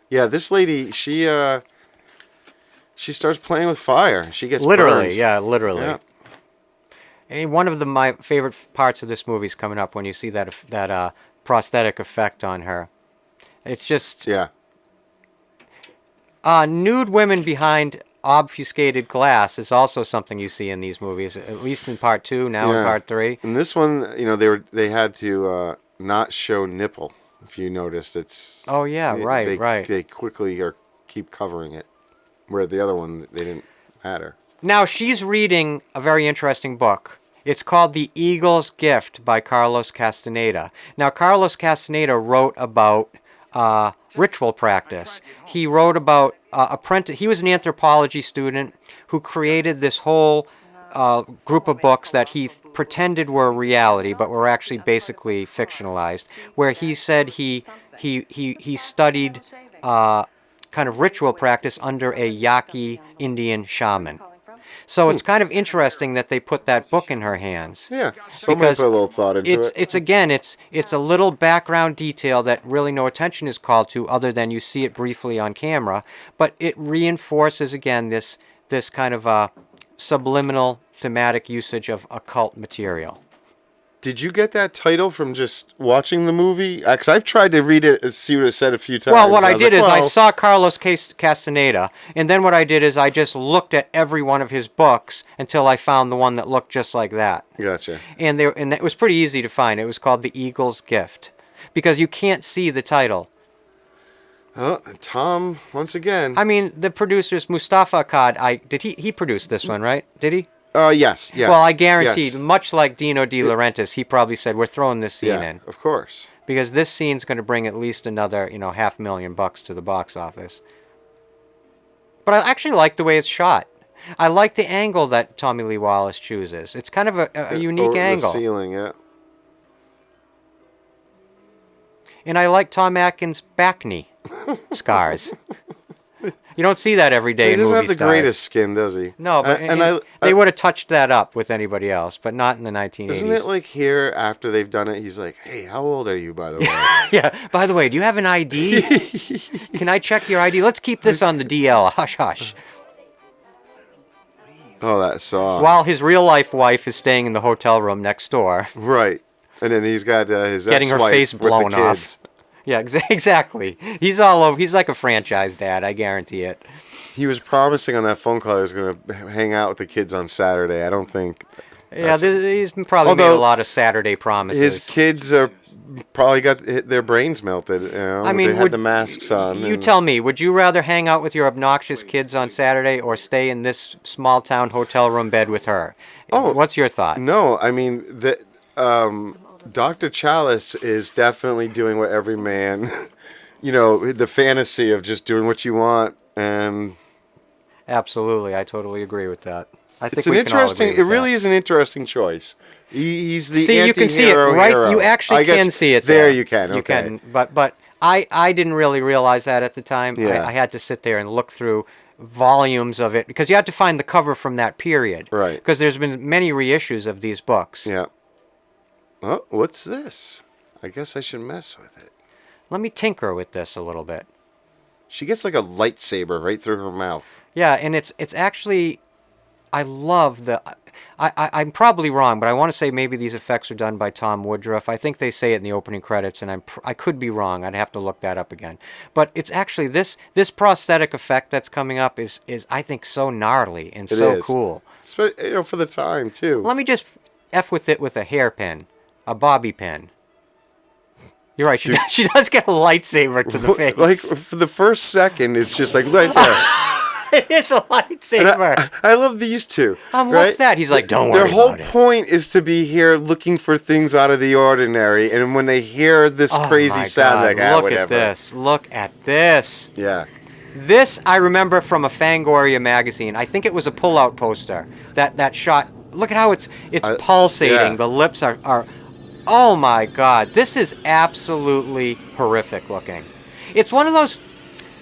Yeah, this lady, she starts playing with fire. She gets Literally, burned. yeah, literally. Yeah. And one of my favorite parts of this movie is coming up when you see that prosthetic effect on her. It's just Yeah. nude women behind obfuscated glass is also something you see in these movies, at least in part 2, now in Yeah. part 3. And this one, they had to not show nipple. If you noticed, it's Oh yeah, right, they, right. They quickly keep covering it, where the other one they didn't matter. Now she's reading a very interesting book. It's called The Eagle's Gift by Carlos Castaneda. Now Carlos Castaneda wrote about ritual practice. He wrote about he was an anthropology student who created this whole group of books that he pretended were reality, but were actually basically fictionalized. Where he said he studied kind of ritual practice under a Yaqui Indian shaman. So it's kind of interesting that they put that book in her hands. Yeah, somebody Because put a little thought into it. It's a little background detail that really no attention is called to other than you see it briefly on camera, but it reinforces again this kind of subliminal thematic usage of occult material. Did you get that title from just watching the movie? Because I've tried to read it and see what it said a few times. Well, what I was did like, is I well, saw Carlos Castaneda, and then what I did is I just looked at every one of his books until I found the one that looked just like that. Gotcha. And it was pretty easy to find. It was called The Eagle's Gift, because you can't see the title. Oh, Tom, once again. I mean, the producers, Mustafa Akkad, he produced this one, right? Did he? Yes. Well, I guarantee, yes. much like Dino De Laurentiis, he probably said, we're throwing this scene Yeah, in. of course. Because this scene's going to bring at least another, $500,000 to the box office. But I actually like the way it's shot. I like the angle that Tommy Lee Wallace chooses. It's kind of a unique Over angle. The ceiling, yeah. And I like Tom Atkins' back knee scars. You don't see that every day He in doesn't movie have the stars. greatest skin, does he? No, but they would have touched that up with anybody else, but not in the 1980s. Isn't it like here after they've done it? He's like, "Hey, how old are you, by the way?" Yeah. By the way, do you have an ID? Can I check your ID? Let's keep this on the DL. Hush, hush. Oh, that song. While his real life wife is staying in the hotel room next door. Right. And then he's got his Getting her ex-wife face with blown the kids. off. Yeah, exactly. He's all over. He's like a franchise dad, I guarantee it. He was promising on that phone call he was going to hang out with the kids on Saturday. I don't think... Yeah, he's probably made a lot of Saturday promises. His kids are probably got their brains melted. You know, I mean, they had the masks on. You and- tell me, would you rather hang out with your obnoxious kids on Saturday or stay in this small town hotel room bed with her? Oh, what's your thought? No, I mean Dr. Chalice is definitely doing what every man, the fantasy of just doing what you want, and Absolutely, I totally agree with that. I think it's an we can all interesting. agree It with really that. is an interesting choice. He's the See, you can see it, anti-hero right? hero. You actually I guess can see it there. there. You can. Okay. You can, but I didn't really realize that at the time. Yeah. I had to sit there and look through volumes of it because you had to find the cover from that period. Right. Because there's been many reissues of these books. Yeah. Oh, what's this? I guess I should mess with it. Let me tinker with this a little bit. She gets like a lightsaber right through her mouth. Yeah, and it's actually, I love the. I'm probably wrong, but I want to say maybe these effects are done by Tom Woodruff. I think they say it in the opening credits, and I could be wrong. I'd have to look that up again. But it's actually this prosthetic effect that's coming up is I think so gnarly and It so is. cool. For the time too. Let me just F with it with a hairpin, a bobby pin. You're right. She does get a lightsaber to the face. Like for the first second, it's just like right there. It is a lightsaber. I love these two. What's right? that? He's like, don't Their worry whole about it. point is to be here looking for things out of the ordinary, and when they hear this Oh crazy my sound, God, like, ah, look whatever. at this. Look at this. Yeah. This I remember from a Fangoria magazine. I think it was a pull-out poster. That shot. Look at how it's pulsating. yeah. The lips are. Oh my God! This is absolutely horrific looking. It's one of those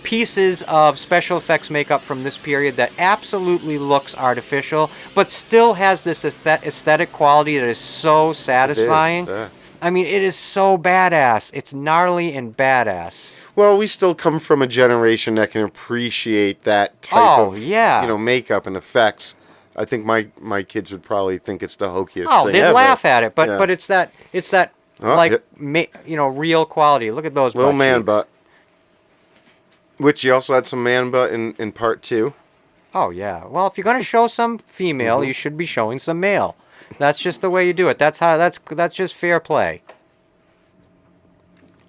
pieces of special effects makeup from this period that absolutely looks artificial, but still has this aesthetic quality that is so satisfying. yeah. I mean, it is so badass. It's gnarly and badass. Well, we still come from a generation that can appreciate that type Oh, of yeah. makeup and effects. I think my kids would probably think it's the hokiest Oh, thing they'd ever. laugh at it, but Yeah. but it's that Oh, like yeah. real quality. Look at those Little butt man cheeks. butt. Which you also had some man butt in part 2. Oh yeah. Well, if you're gonna show some female, Mm-hmm. you should be showing some male. That's just the way you do it. That's just fair play.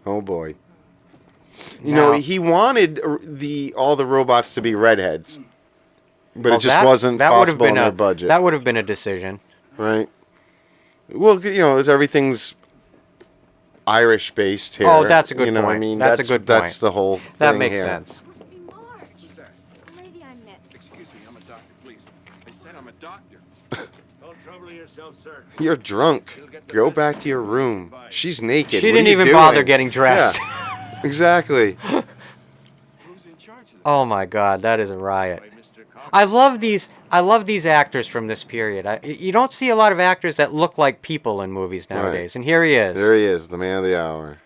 Oh boy. You Now- know, he wanted all the robots to be redheads. But Well, it just that- wasn't that would have possible in been their a budget. That would have been a decision. Right. Well, everything's Irish based here. Oh, that's a good you know, point. I mean, That's a good That's point. the whole thing That makes here. sense. Must be Marge. The lady I met. Excuse me, I'm a doctor, please. I said I'm a doctor. Don't trouble yourself, sir. You're drunk. Go back to your room. She's naked. She What didn't are you even doing? bother getting dressed. Yeah, exactly. Who's in charge of this? Oh my God, that is a riot. By Mr. Cox? I love these actors from this period. You don't see a lot of actors that look like people in movies nowadays, and here he is. There he is, the man of the hour.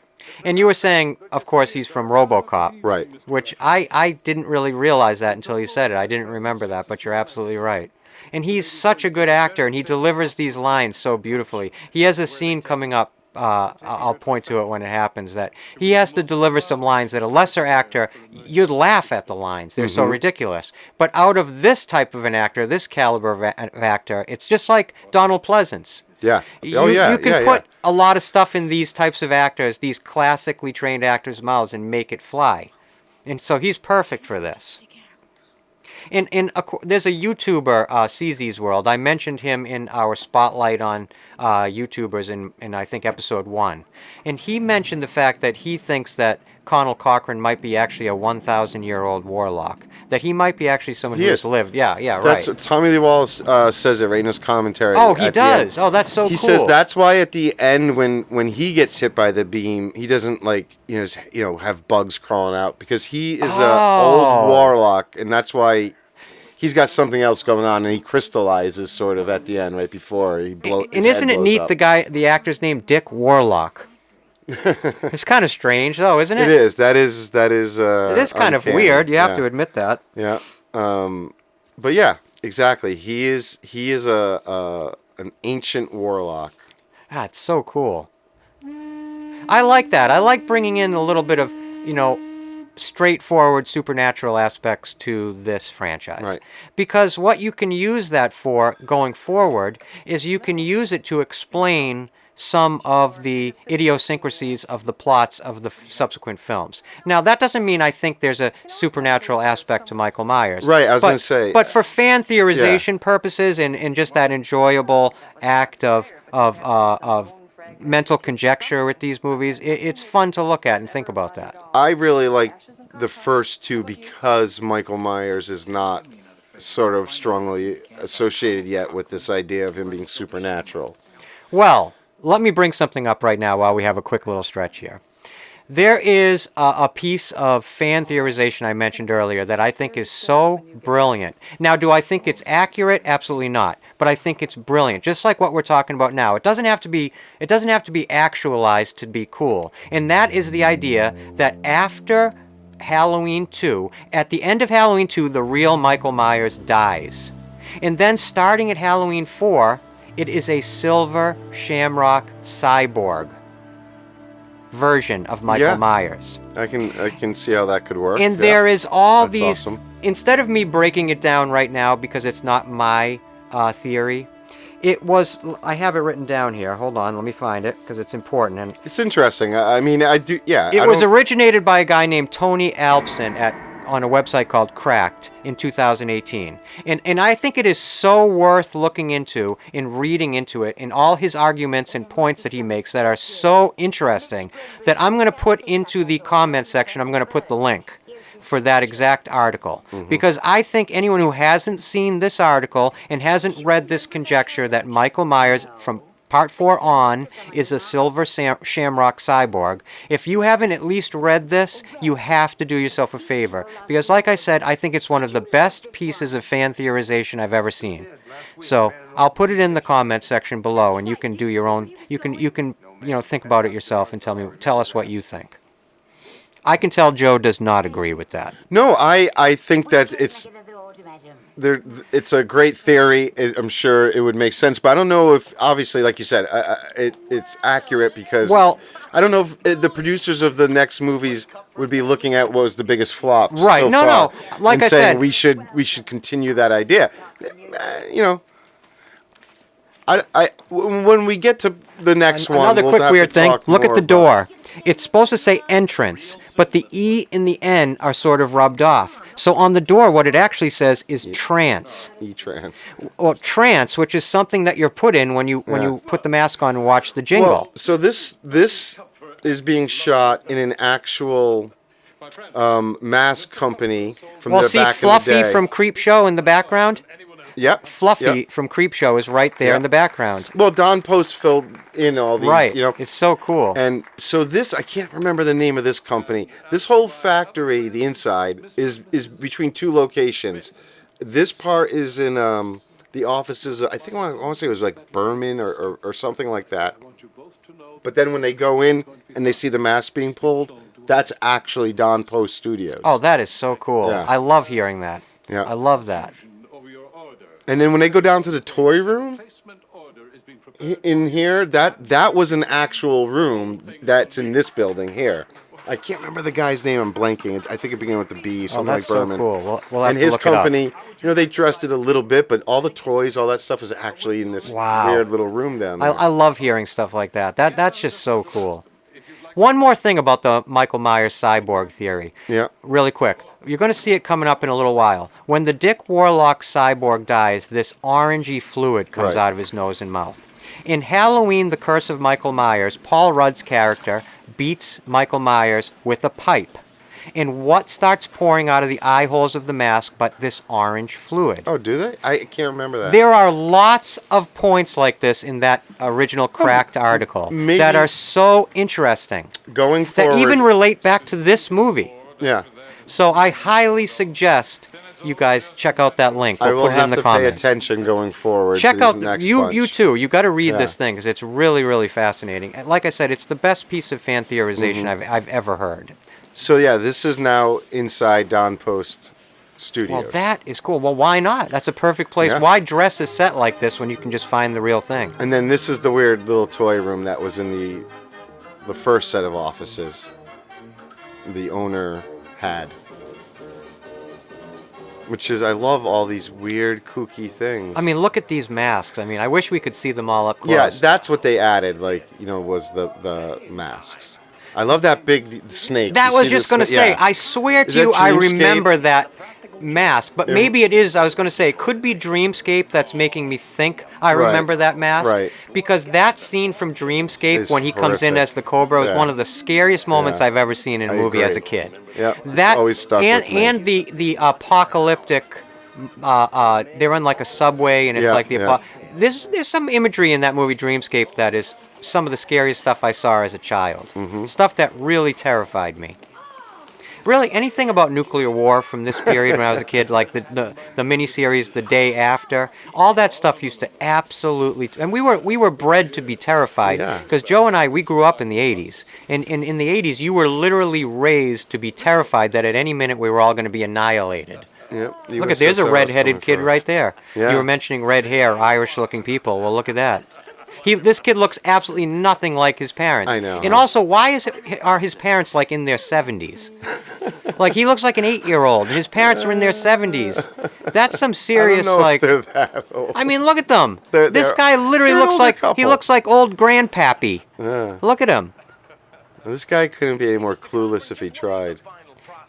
And you were saying, of course, he's from RoboCop, Right. which I didn't really realize that until you said it. I didn't remember that, but you're absolutely right. And he's such a good actor, and he delivers these lines so beautifully. He has a scene coming up. I'll point to it when it happens, that he has to deliver some lines that a lesser actor, you'd laugh at the lines. They're so ridiculous. But out of this type of an actor, this caliber of actor, it's just like Donald Pleasance. Yeah. You, Oh, yeah. you can yeah, put a lot of stuff in these types of actors, these classically trained actors' mouths, and make it fly. And so he's perfect for this. There's a YouTuber, CZ's World. I mentioned him in our spotlight on YouTubers in I think episode 1. And he mentioned the fact that he thinks that Connell Cochran might be actually a 1,000-year-old warlock. That he might be actually someone He who is. has lived. Yeah, That's right. what Tommy Lee Wallace says it right in his commentary. Oh, he at the end. does. Oh, that's so He cool. says that's why at the end when he gets hit by the beam, he doesn't have bugs crawling out because he is a old warlock, and that's why he's got something else going on, and he crystallizes sort of at the end right before he blows. And isn't it neat the actor's name Dick Warlock? It's kind of strange though, isn't it? It is. That is. It is kind of uncanny. weird. You have Yeah. to admit that. Yeah. But yeah, exactly. He is an ancient warlock. Ah, it's so cool. I like that. I like bringing in a little bit of, straightforward supernatural aspects to this franchise. Right. Because what you can use that for going forward is you can use it to explain some of the idiosyncrasies of the plots of the subsequent films. Now, that doesn't mean I think there's a supernatural aspect to Michael Myers. Right, I was going to say. But for fan theorization purposes and just that enjoyable act of mental conjecture with these movies, it's fun to look at and think about that. I really like the first two because Michael Myers is not sort of strongly associated yet with this idea of him being supernatural. Well, let me bring something up right now while we have a quick little stretch here. There is a piece of fan theorization I mentioned earlier that I think is so brilliant. Now, do I think it's accurate? Absolutely not. But I think it's brilliant, just like what we're talking about now. It doesn't have to be actualized to be cool. And that is the idea that after Halloween 2, at the end of Halloween 2, the real Michael Myers dies. And then starting at Halloween 4, it is a silver shamrock cyborg version of Michael Myers. I can see how that could work. And there is all That's these... awesome. Instead of me breaking it down right now because it's not my theory, it was... I have it written down here. Hold on, let me find it because it's important. And It's interesting. I mean, I do... Yeah. it was originated by a guy named Tony Alpson on a website called Cracked in 2018. And I think it is so worth looking into and reading into it and all his arguments and points that he makes that are so interesting that I'm going to put into the comment section, I'm going to put the link for that exact article. Because I think anyone who hasn't seen this article and hasn't read this conjecture that Michael Myers from Part 4 on is a silver shamrock cyborg. If you haven't at least read this, you have to do yourself a favor. Because like I said, I think it's one of the best pieces of fan theorization I've ever seen. So I'll put it in the comments section below and you can do your own, you can think about it yourself and tell us what you think. I can tell Joe does not agree with that. No, I think that it's a great theory. I'm sure it would make sense, but I don't know if, obviously, like you said, it's accurate because I don't know if the producers of the next movies would be looking at what was the biggest flop. Right? So No. far Like and I saying said, we should continue that idea. When we get to the next one, another we'll quick have weird to thing. talk Look at more the about door. It's supposed to say entrance, but the E and the N are sort of rubbed off. So on the door, what it actually says is trance. E-trance. Well, trance, which is something that you're put in when you put the mask on and watch the jingle. Well, so this is being shot in an actual mask company from the see, back in the Fluffy day. from Creepshow in the background. Yep. Fluffy Yep. from Creepshow is right there in the background. Well, Don Post filled in all these, Right. It's so cool. And so this, I can't remember the name of this company. This whole factory, the inside, is between two locations. This part is in the offices, I think I want to say it was like Berman or something like that. But then when they go in and they see the mask being pulled, that's actually Don Post Studios. Oh, that is so cool. Yeah. I love hearing that. Yeah. I love that. And then when they go down to the toy room, in here, that was an actual room that's in this building here. I can't remember the guy's name. I'm blanking. I think it began with the B, something that's like Berman. so cool. We'll have and to his look it up. company, they dressed it a little bit, but all the toys, all that stuff is actually in this weird little room down there. I love hearing stuff like that. That's just so cool. One more thing about the Michael Myers cyborg theory. Yeah. Really quick. You're going to see it coming up in a little while. When the Dick Warlock cyborg dies, this orangey fluid comes out of his nose and mouth. In Halloween, The Curse of Michael Myers, Paul Rudd's character beats Michael Myers with a pipe. And what starts pouring out of the eye holes of the mask but this orange fluid? Oh, do they? I can't remember that. There are lots of points like this in that original Cracked article that are so interesting. Going forward. That even relate back to this movie. Yeah. So I highly suggest you guys check out that link. We'll I will put it have in the to comments. pay attention going forward. Check to out these next you bunch. too. You got to read this thing because it's really, really fascinating. And like I said, it's the best piece of fan theorization I've ever heard. So yeah, this is now inside Don Post Studios. Well, that is cool. Well, why not? That's a perfect place. Yeah. Why dress a set like this when you can just find the real thing? And then this is the weird little toy room that was in the first set of offices the owner had. Which is, I love all these weird, kooky things. I mean, look at these masks. I mean, I wish we could see them all up close. Yeah, that's what they added, like, was the masks. I love that big snake. That You was see just the going to sna- say, yeah. I swear Is to you, that I Dreamscape? remember that mask, but maybe it is. I was going to say, it could be Dreamscape that's making me think I Right, remember that mask. right. Because that scene from Dreamscape It's when he comes in horrific. as the Cobra is Yeah. one of the scariest moments Yeah. I've ever seen in a I movie agree. as a kid. Yeah, it's That always stuck and with me. and the apocalyptic. They're on like a subway, and it's Yeah, like the. yeah. There's some imagery in that movie Dreamscape that is some of the scariest stuff I saw as a child. Mm-hmm. Stuff that really terrified me. Really, anything about nuclear war from this period when I was a kid, like the miniseries The Day After, all that stuff used to absolutely, and we were bred to be terrified Yeah. because Joe and I, we grew up in the 80s, and in the 80s you were literally raised to be terrified that at any minute we were all going to be annihilated. Yep, the Look at there's a USSR was red-headed coming kid for us. right there. Yeah. You were mentioning red hair, Irish-looking people. Well, look at that. This kid looks absolutely nothing like his parents. I know, And huh? also, why are his parents like in their 70s? Like he looks like an 8-year-old, and his parents are in their 70s. That's some serious I don't know like. if they're that old. I mean, look at them. They're- This they're- guy literally they're an looks older like he couple. looks like old grandpappy. Yeah. Look at him. This guy couldn't be any more clueless if he tried.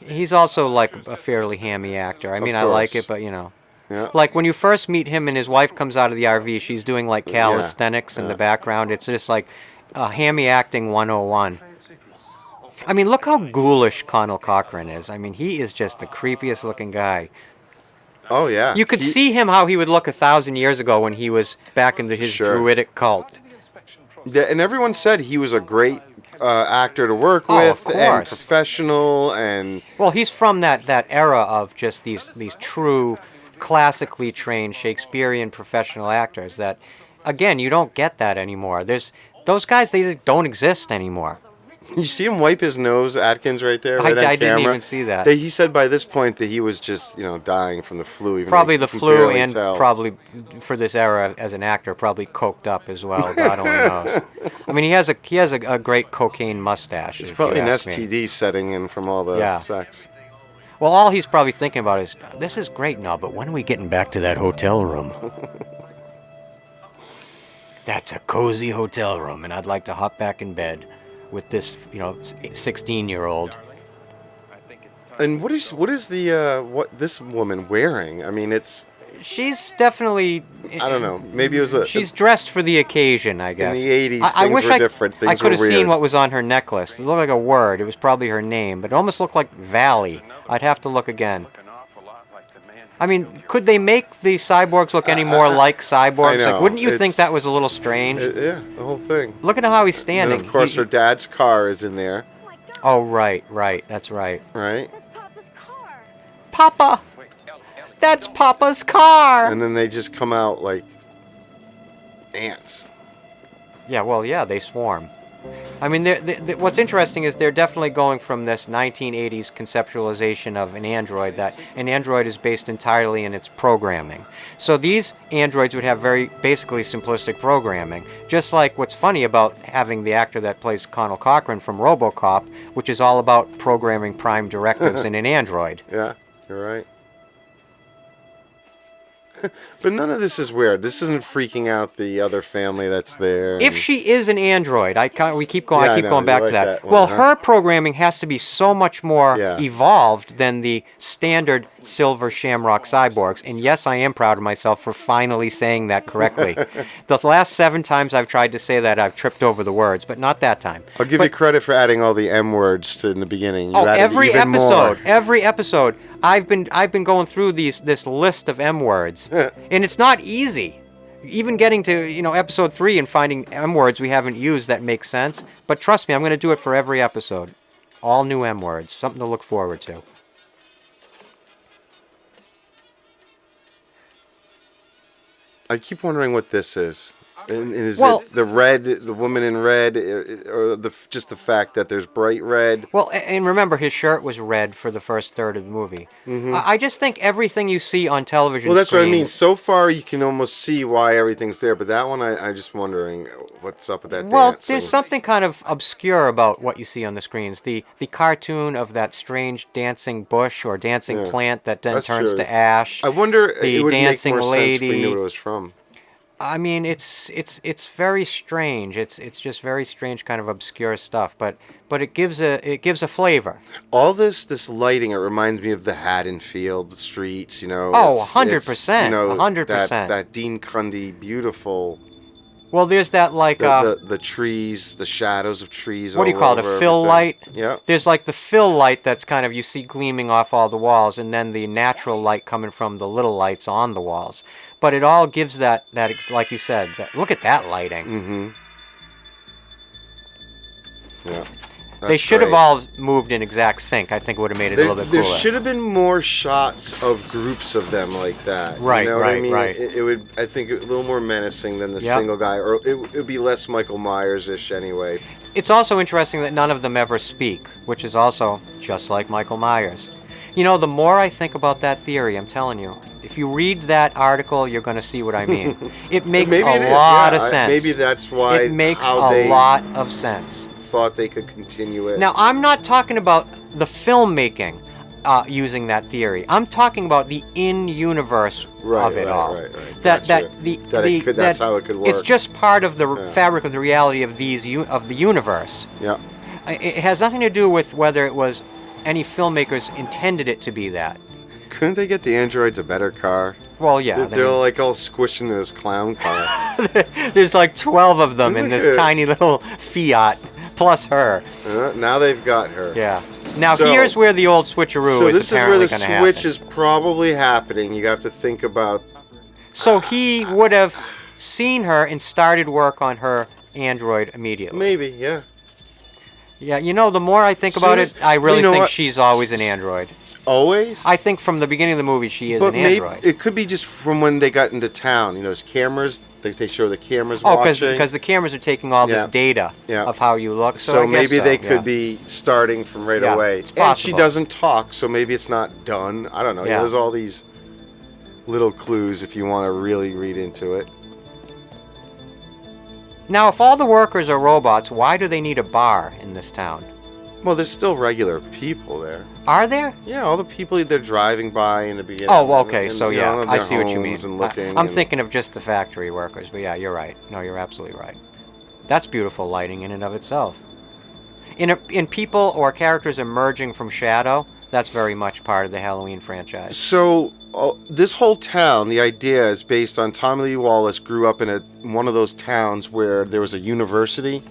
He's also like a fairly hammy actor. I mean, I like course. it, but Yeah. like when you first meet him and his wife comes out of the RV, she's doing like calisthenics in the background. It's just like hammy acting 101. I mean, look how ghoulish Connell Cochran is. I mean, he is just the creepiest looking guy. Oh yeah. You could see him how he would look 1,000 years ago when he was back into his Sure. druidic cult. Yeah, and everyone said he was a great actor to work Oh, of with and course. professional and Well, he's from that era of just these true, classically trained Shakespearean professional actors. That, again, you don't get that anymore. Those guys, they just don't exist anymore. you see him wipe his nose, Atkins, right there. Right on I didn't camera. even see that. He said by this point that he was just dying from the flu. Even Probably though the you can flu barely and tell. probably for this era as an actor, probably coked up as well. God only knows. I mean, he has a great cocaine mustache. It's if probably you an ask me. STD setting in from all the Yeah. sex. Well, all he's probably thinking about is, this is great now, but when are we getting back to that hotel room? That's a cozy hotel room, and I'd like to hop back in bed with this, 16-year-old. And what is what this woman wearing? I mean, it's She's definitely. I don't know. Maybe it was a. She's dressed for the occasion, I guess. the 80s, I things wish were different. I Things could were have seen weird. what was on her necklace. It looked like a word. It was probably her name, but it almost looked like Valley. I'd have to look again. I mean, could they make the cyborgs look any more like cyborgs? I know. Like, wouldn't you think It's- that was a little strange? Yeah, the whole thing. Look at how he's And standing. of course, He- her dad's car is in there, Oh, right. That's right. right? That's Papa's car. Papa! That's Papa's car! And then they just come out like ants. Yeah, they swarm. I mean, what's interesting is they're definitely going from this 1980s conceptualization of an android, that an android is based entirely in its programming. So these androids would have very basically simplistic programming, just like what's funny about having the actor that plays Connell Cochran from RoboCop, which is all about programming prime directives in an android. Yeah, you're right. But none of this is weird. This isn't freaking out the other family that's there. If and- she is an android, I keep going. Yeah, I I keep know, going you back to like that. that one, Well, huh? her programming has to be so much more Yeah. evolved than the standard silver shamrock cyborgs. And yes, I am proud of myself for finally saying that correctly. The last 7 times I've tried to say that, I've tripped over the words, but not that time. I'll give you credit for adding all the M words in the beginning. You Oh, added even more. every episode, I've been going through this list of M words, and it's not easy. Even getting to episode 3 and finding M words we haven't used that make sense. But trust me, I'm going to do it for every episode. All new M words, something to look forward to. I keep wondering what this is. And is Well- it the red, the woman in red, or just the fact that there's bright red? Well, and remember, his shirt was red for the first third of the movie. I just think everything you see on television Well, that's what I mean. screens- So far, you can almost see why everything's there, but that one, I'm just wondering what's up with that Well, dancing. there's something kind of obscure about what you see on the screens. The cartoon of that strange dancing bush or dancing Yeah, plant that then that's turns true. to ash. I wonder the it would dancing make more sense if we lady. knew what it was from. I mean, it's very strange. It's just very strange kind of obscure stuff, but it gives a flavor. All this lighting, it reminds me of the Haddonfield streets, you know. Oh, It's- 100%, you know, 100%. That Dean Cundy, beautiful, Well, there's that like the trees, the shadows of trees. what do you all call it? over A fill everything. light? Yeah. There's like the fill light that's kind of you see gleaming off all the walls, and then the natural light coming from the little lights on the walls. But it all gives that like you said. Look at that lighting. Mm-hmm. Yeah. They That's should have great. all moved in exact sync. I think it would have made it a little bit There cooler. should have been more shots of groups of them like that. Right, you know what I right, mean? right. It would, I think, a little more menacing than the Yep. single guy, or it would be less Michael Myers-ish anyway. It's also interesting that none of them ever speak, which is also just like Michael Myers. You know, the more I think about that theory, I'm telling you, if you read that article, you're going to see what I mean. It makes Maybe it a is, lot yeah. of sense. Maybe that's why it makes how a they lot of sense. thought they could continue it. Now, I'm not talking about the filmmaking using that theory. I'm talking about the in-universe of it all. Right. That Gotcha. That's how it could work. It's just part of the Yeah. fabric of the reality of of the universe. Yeah. It has nothing to do with whether it was any filmmakers intended it to be that. Couldn't they get the androids a better car? Well, yeah. They're like all squished into this clown car. There's like 12 of them in Look this at- tiny little Fiat, plus her. Now they've got her. Yeah. Now So- here's where the old switcheroo So is this is where apparently the gonna switch happen. is probably happening. You have to think about. So he would have seen her and started work on her android immediately. Maybe, yeah. Yeah, you know, the more I think Soon about as- it, I really you know think what? she's always an android. Always? I think from the beginning of the movie she is But an maybe android. it could be just from when they got into town. You know, his cameras. They show the cameras Oh, watching. because the cameras are taking all this Yeah. data Yeah. of how you look. So, So I guess maybe they yeah. could be starting from right Yeah, away. it's And she possible. doesn't talk, so maybe it's not done. I don't know. Yeah. There's all these little clues if you want to really read into it. Now, if all the workers are robots, why do they need a bar in this town? Well, there's still regular people there. Are there? Yeah, all the people they're driving by in the beginning. Oh, okay. and, So you yeah, know, I their see what you mean. homes And looking I'm and- thinking of just the factory workers, but yeah, you're right. No, you're absolutely right. That's beautiful lighting in and of itself. In people or characters emerging from shadow, that's very much part of the Halloween franchise. So this whole town, the idea is based on Tommy Lee Wallace grew up in one of those towns where there was a university,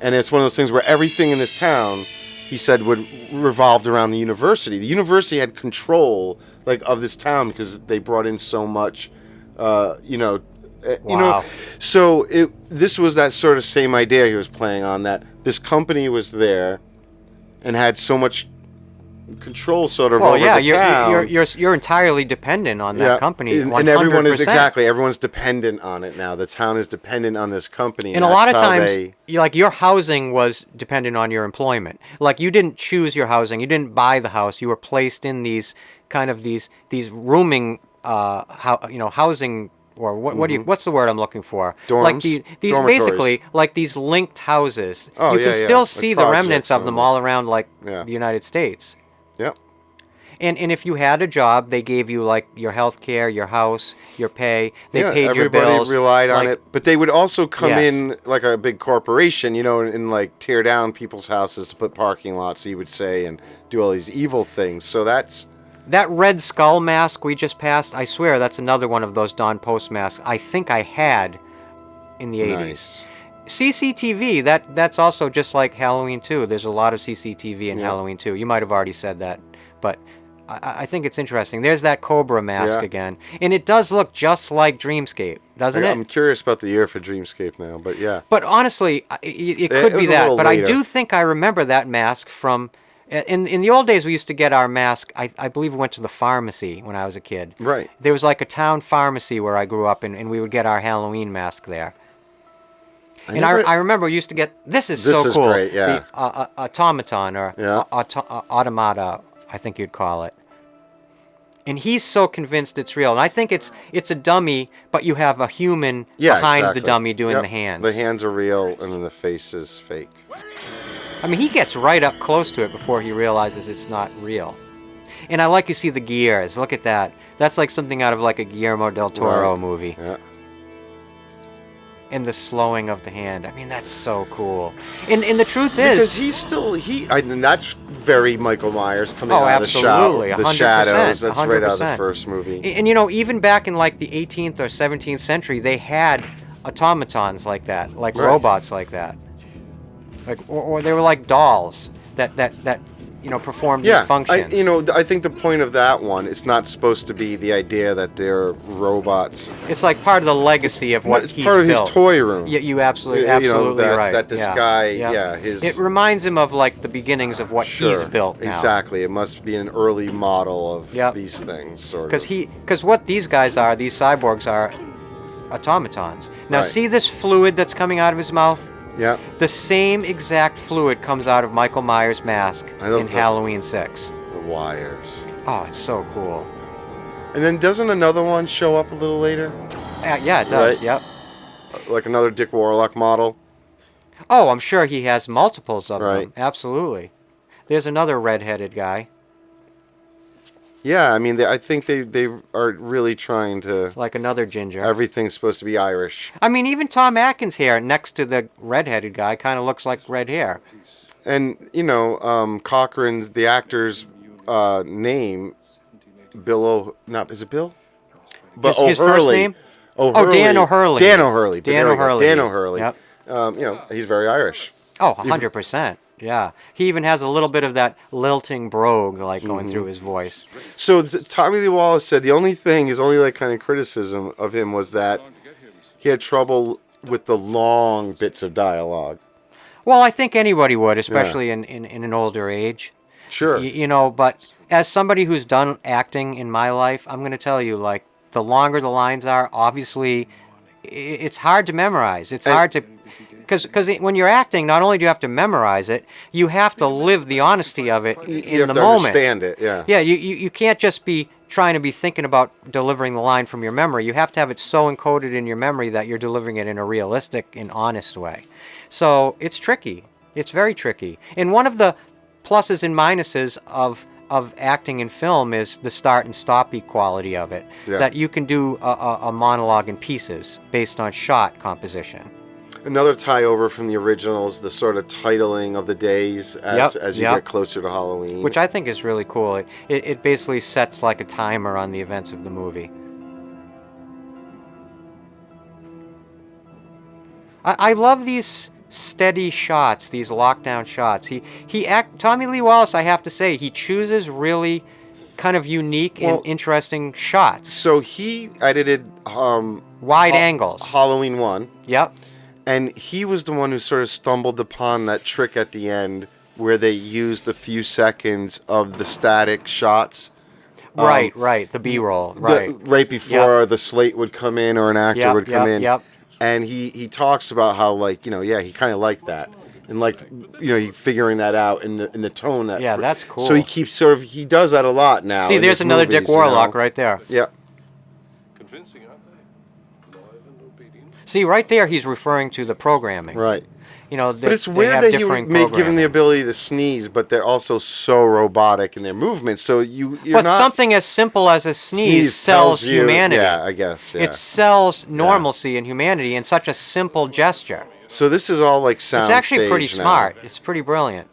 and it's one of those things where everything in this town, he said, would revolved around the university. The university had control of this town because they brought in so much, you know. Wow. So this was that sort of same idea he was playing on, that this company was there and had so much control sort of over the town. you're entirely dependent on that company. 100%. And everyone's dependent on it now. The town is dependent on this company. And a lot of times, your housing was dependent on your employment. Like, you didn't choose your housing. You didn't buy the house. You were placed in these rooming, housing, or what's the word I'm looking for? Dorms? Like these Dormitories. basically like these linked houses. Oh, you yeah, can yeah. still Like see the remnants projects of them almost. all around Yeah. the United States. Yep. And if you had a job, they gave you your health care, your house, your pay. They paid your everybody bills. relied on it, but they would also come Yes. in like a big corporation, and tear down people's houses to put parking lots, he would say, and do all these evil things. So that's That red skull mask we just passed, I swear that's another one of those Don Post masks I think I had in the 80s. nice. CCTV, that's also just like Halloween 2. There's a lot of CCTV in Yeah. Halloween 2. You might have already said that, but I think it's interesting. There's that Cobra mask Yeah. again, and it does look just like Dreamscape, doesn't it? I'm curious about the year for Dreamscape now, but yeah. But honestly, it could was be a that. little But I later. do think I remember that mask from... In the old days, we used to get our mask, I believe we went to the pharmacy when I was a kid. Right. There was like a town pharmacy where I grew up, and we would get our Halloween mask there. I remember we used to get, this is This so is cool. great, yeah. The automaton, or Yeah. automata, I think you'd call it. And he's so convinced it's real. And I think it's a dummy, but you have a human behind exactly. the dummy doing Yep. the hands. The hands are real, and then the face is fake. I mean, he gets right up close to it before he realizes it's not real. And I like you see the gears. Look at that. That's like something out of like a Guillermo del Toro Right. movie. Yeah. And the slowing of the hand. I mean, that's so cool. And the truth Because is, he's still and that's very Michael Myers coming Oh, out absolutely, of the 100%, shadows. That's right out of the 100%. first movie. and you know, even back in like the 18th or 17th century, they had automatons like that, like Right. robots like that. Like, or they were like dolls that you know, performed these functions. I think the point of that one, it's not supposed to be the idea that they're robots. It's like part of the legacy of what It's he's part of built. his toy room. Yeah, you absolutely that, right. That this yeah. guy, yeah. his. It reminds him of like the beginnings of what he's built now. Exactly. It must be an early model of Yep. these things, sort Because of. because what these guys are, these cyborgs are automatons. Now Right. see this fluid that's coming out of his mouth? Yeah. The same exact fluid comes out of Michael Myers' mask I love in that. Halloween 6. The wires. Oh, it's so cool. And then doesn't another one show up a little later? Yeah, it does. Right. Yep. Like another Dick Warlock model? Oh, I'm sure he has multiples of Right. them. Absolutely. There's another red-headed guy, Yeah, I mean, I think they are really trying to. like another ginger. Everything's supposed to be Irish. I mean, even Tom Atkins' hair next to the red-headed guy kind of looks like red hair. And, Cochran's, the actor's name, is it Bill? But His first name? O'Hurley. Dan O'Hurley. Dan O'Hurley. Dan There we go. O'Hurley. Dan O'Hurley. Yep. He's very Irish. Oh, 100%. Yeah. He even has a little bit of that lilting brogue, like, Mm-hmm. going through his voice. So Tommy Lee Wallace said his only like kind of criticism of him was that he had trouble with the long bits of dialogue. Well, I think anybody would, especially in an older age. Sure. But as somebody who's done acting in my life, I'm going to tell you, like, the longer the lines are, obviously, it's hard to memorize. It's hard to... Because when you're acting, not only do you have to memorize it, you have to live the honesty of it You in have the to moment. understand it, yeah. Yeah, you can't just be trying to be thinking about delivering the line from your memory. You have to have it so encoded in your memory that you're delivering it in a realistic and honest way. So it's tricky. It's very tricky. And one of the pluses and minuses of acting in film is the start and stoppy quality of it. Yeah. That you can do a monologue in pieces based on shot composition. Another tie over from the originals, the sort of titling of the days as you get closer to Halloween. Which I think is really cool. It basically sets like a timer on the events of the movie. I love these steady shots, these lockdown shots. Tommy Lee Wallace, I have to say, he chooses really kind of unique and interesting shots. So he edited Wide angles. Halloween 1. Yep. And he was the one who sort of stumbled upon that trick at the end where they used a few seconds of the static shots. Right, the B-roll, right. Right before the slate would come in or an actor would come in. Yep. And he talks about how, like, he kind of liked that. And, like, he figuring that out in the tone. That's cool. So he keeps he does that a lot now. See, in there's his another movies, Dick Warlock right there. Yeah. Convincing, aren't they? Live and obedient. See, right there he's referring to the programming. Right. But it's weird that you may give them the ability to sneeze, but they're also so robotic in their movements. So you're not... something as simple as a sneeze sells tells you, humanity. Yeah, I guess. Yeah. It sells normalcy and humanity in such a simple gesture. So this is all like sound. It's actually pretty stage now. smart. It's pretty brilliant.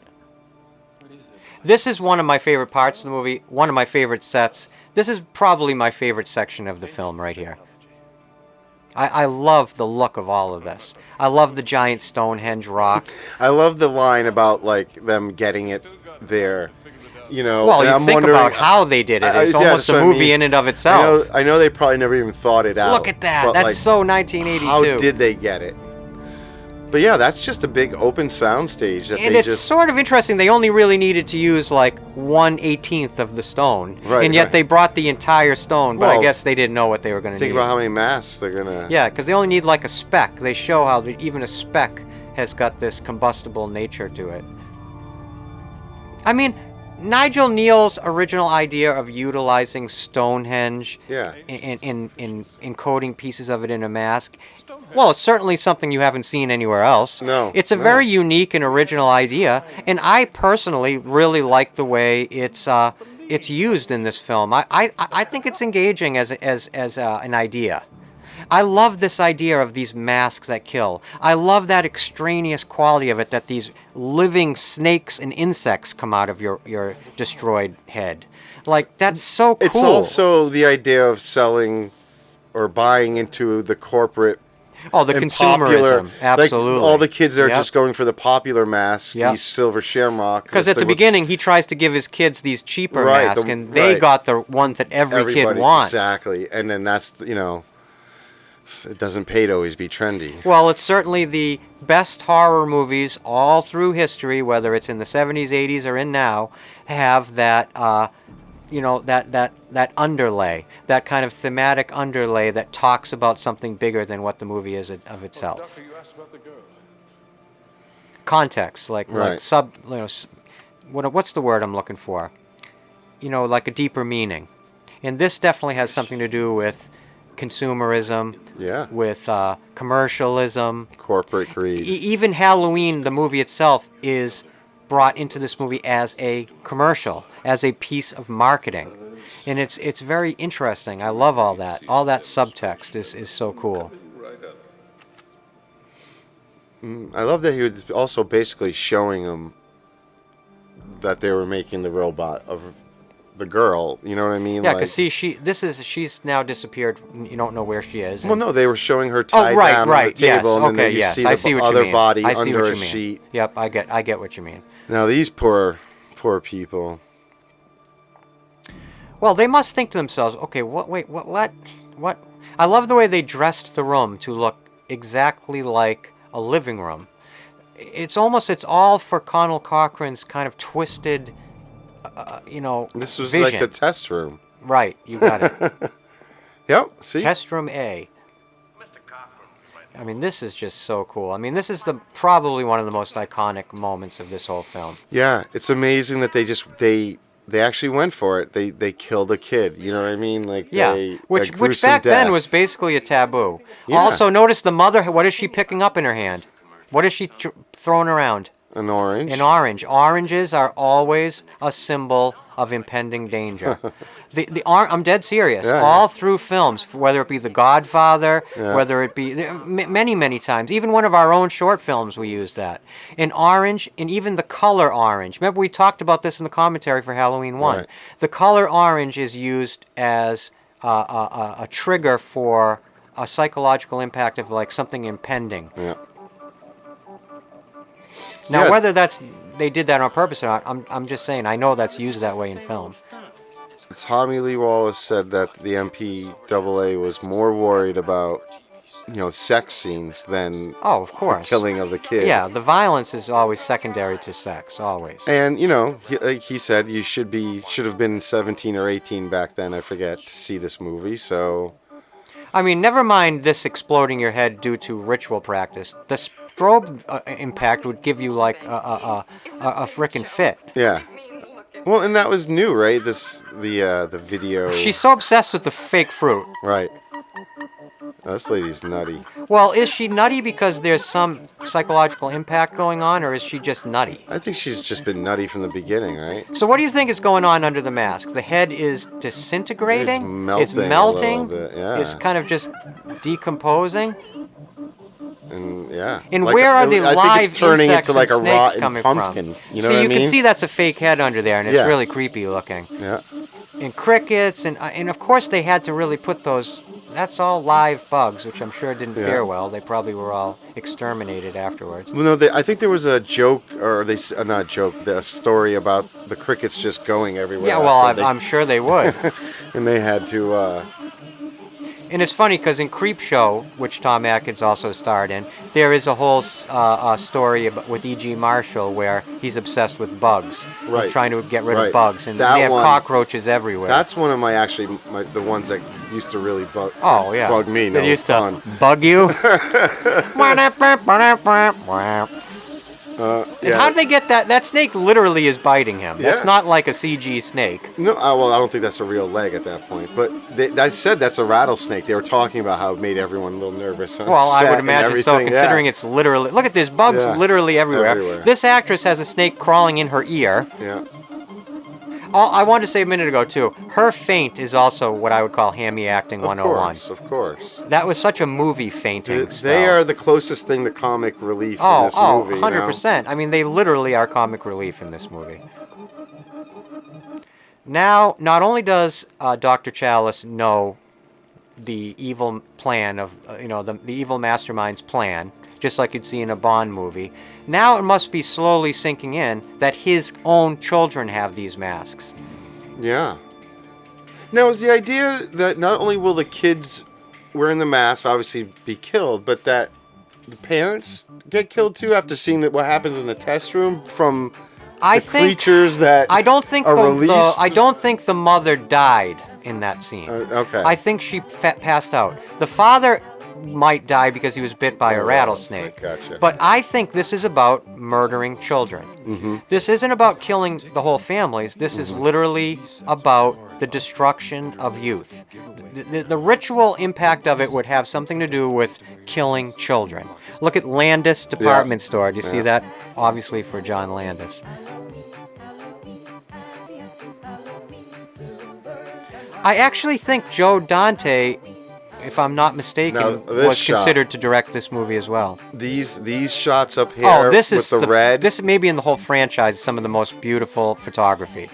This is one of my favorite parts of the movie, one of my favorite sets. This is probably my favorite section of the film right here. I love the look of all of this. I love the giant Stonehenge rock. I love the line about like them getting it there. Well, you think about how they did it. It's almost a movie in and of itself. I know they probably never even thought it out. Look at that. but, That's like, so 1982. How did they get it? But yeah, that's just a big open sound stage that And they it's just... sort of interesting. They only really needed to use like 1/18 of the stone, Right, and yet right. they brought the entire stone. But I Well, guess they didn't know what they were going to need. Think about how many masks they're gonna... Yeah, because they only need like a speck. They show how even a speck has got this combustible nature to it. I mean, Nigel Neal's original idea of utilizing Stonehenge Yeah. in encoding pieces of it in a mask, well, it's certainly something you haven't seen anywhere else. No, It's a no. very unique and original idea, and I personally really like the way it's used in this film. I think it's engaging as an idea. I love this idea of these masks that kill. I love that extraneous quality of it, that these living snakes and insects come out of your destroyed head. Like, that's so cool. It's also the idea of selling or buying into the corporate... Oh, the and consumerism. Absolutely. Like all the kids are Yep. just going for the popular masks, Yep. these silver shamrock. Because at the beginning, he tries to give his kids these cheaper Right, masks, the- and they right. got the ones that every kid wants. Exactly. And then that's, it doesn't pay to always be trendy. Well, it's certainly the best horror movies all through history, whether it's in the 70s, 80s, or in now, have that, that underlay, that kind of thematic underlay that talks about something bigger than what the movie is of itself. Doctor, you asked about the girl. Context, like Right. what's the word I'm looking for? Like a deeper meaning. And this definitely has something to do with consumerism, Yeah. with commercialism. Corporate greed. Even Halloween, the movie itself, is brought into this movie as a commercial, as a piece of marketing. And it's very interesting. I love all that. All that subtext is so cool. I love that he was also basically showing them that they were making the robot of the girl. You know what I mean? Yeah, Like- because she's now disappeared. You don't know where she is. Well, and- no, they were showing her Oh, tied right, down right, on the table, yes, and then okay, you yes, see I the see what other you mean. body I see under what a you mean. sheet. Yep, I get what you mean. Now these poor people. Well, they must think to themselves, okay, what? I love the way they dressed the room to look exactly like a living room. It's all for Connell Cochran's kind of twisted, This was vision. like the test room. Right, you got it. Yep. See. Test room A. I mean, this is just so cool. I mean, this is probably one of the most iconic moments of this whole film. Yeah, it's amazing that they actually went for it. They killed a kid. You know what I mean? Like Yeah, a which gruesome back then death. was basically a taboo. Yeah. Also, notice the mother. What is she picking up in her hand? What is she throwing around? an orange. An orange. Oranges are always a symbol of impending danger. I'm dead serious. Yeah, All yeah. through films, whether it be The Godfather, Yeah. whether it be many times, even one of our own short films, we use that. An orange, and even the color orange. Remember, we talked about this in the commentary for Halloween 1. Right. The color orange is used as a trigger for a psychological impact of like something impending. Yeah. Now, Yeah. whether they did that on purpose or not, I'm just saying I know that's used that way in film. Tommy Lee Wallace said that the MPAA was more worried about, sex scenes than Oh, of the course. killing of the kid. Yeah, the violence is always secondary to sex, always. And he said you should have been 17 or 18 back then. I forget to see this movie. So I mean, never mind this exploding your head due to ritual practice. The strobe impact would give you like a frickin' fit. yeah. Well, and that was new, right? The video. She's so obsessed with the fake fruit. right. This lady's nutty. Well, is she nutty because there's some psychological impact going on, or is she just nutty? I think she's just been nutty from the beginning, right? So what do you think is going on under the mask? The head is disintegrating? It's melting a melting? little bit, yeah. It's kind of just decomposing? And yeah. And Like where are the I think live it's turning insects into like and a snakes rotten coming pumpkin. from? You know See, what I you mean? can see that's a fake head under there, and it's Yeah. really creepy looking. Yeah. And crickets, and of course they had to really put those. That's all live bugs, which I'm sure didn't Yeah. fare well. They probably were all exterminated afterwards. Well, no, I think there was a joke, or not a joke, the story about the crickets just going everywhere. Yeah, well, after I'm sure they would. and they had to. And it's funny because in Creepshow, which Tom Atkins also starred in, there is a whole story with E.G. Marshall where he's obsessed with bugs, Right. trying to get rid of Right. bugs, and That they have one- cockroaches everywhere. That's one of the ones that used to really bug me. They No used fun. to bug you. And how did they get that? That snake literally is biting him. That's Yeah. not like a CG snake. No, well, I don't think that's a real leg at that point. But I said that's a rattlesnake. They were talking about how it made everyone a little nervous. On Well, I set would and imagine so, everything. considering it's literally... Look at this, bugs Yeah. literally everywhere. This actress has a snake crawling in her ear. Yeah. I wanted to say a minute ago, too, her faint is also what I would call hammy acting 101. Of course. That was such a movie fainting They spell. are the closest thing to comic relief in Oh, this movie. 100%. I mean, they literally are comic relief in this movie. Now, not only does Dr. Chalice know the evil plan of, the evil mastermind's plan, just like you'd see in a Bond movie, now it must be slowly sinking in that his own children have these masks. Yeah. Now, is the idea that not only will the kids wearing the mask obviously be killed, but that the parents get killed too after seeing what happens in the test room from the creatures that I don't think are released? I don't think the mother died in that scene. Okay. I think she passed out. The father might die because he was bit by a rattlesnake. Gotcha. But I think this is about murdering children. Mm-hmm. This isn't about killing the whole families. This is literally about the destruction of youth. The ritual impact of it would have something to do with killing children. Look at Landis Department Store. Do you see that? Obviously for John Landis. I actually think Joe Dante, if I'm not mistaken, was considered to direct this movie as well. These shots up here this with is the red. This may be in the whole franchise some of the most beautiful photography.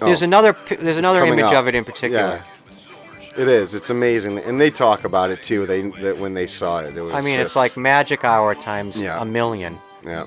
There's another image of it in particular. Yeah. It is. It's amazing, and they talk about it too. That when they saw it, It's like magic hour times a million. Yeah.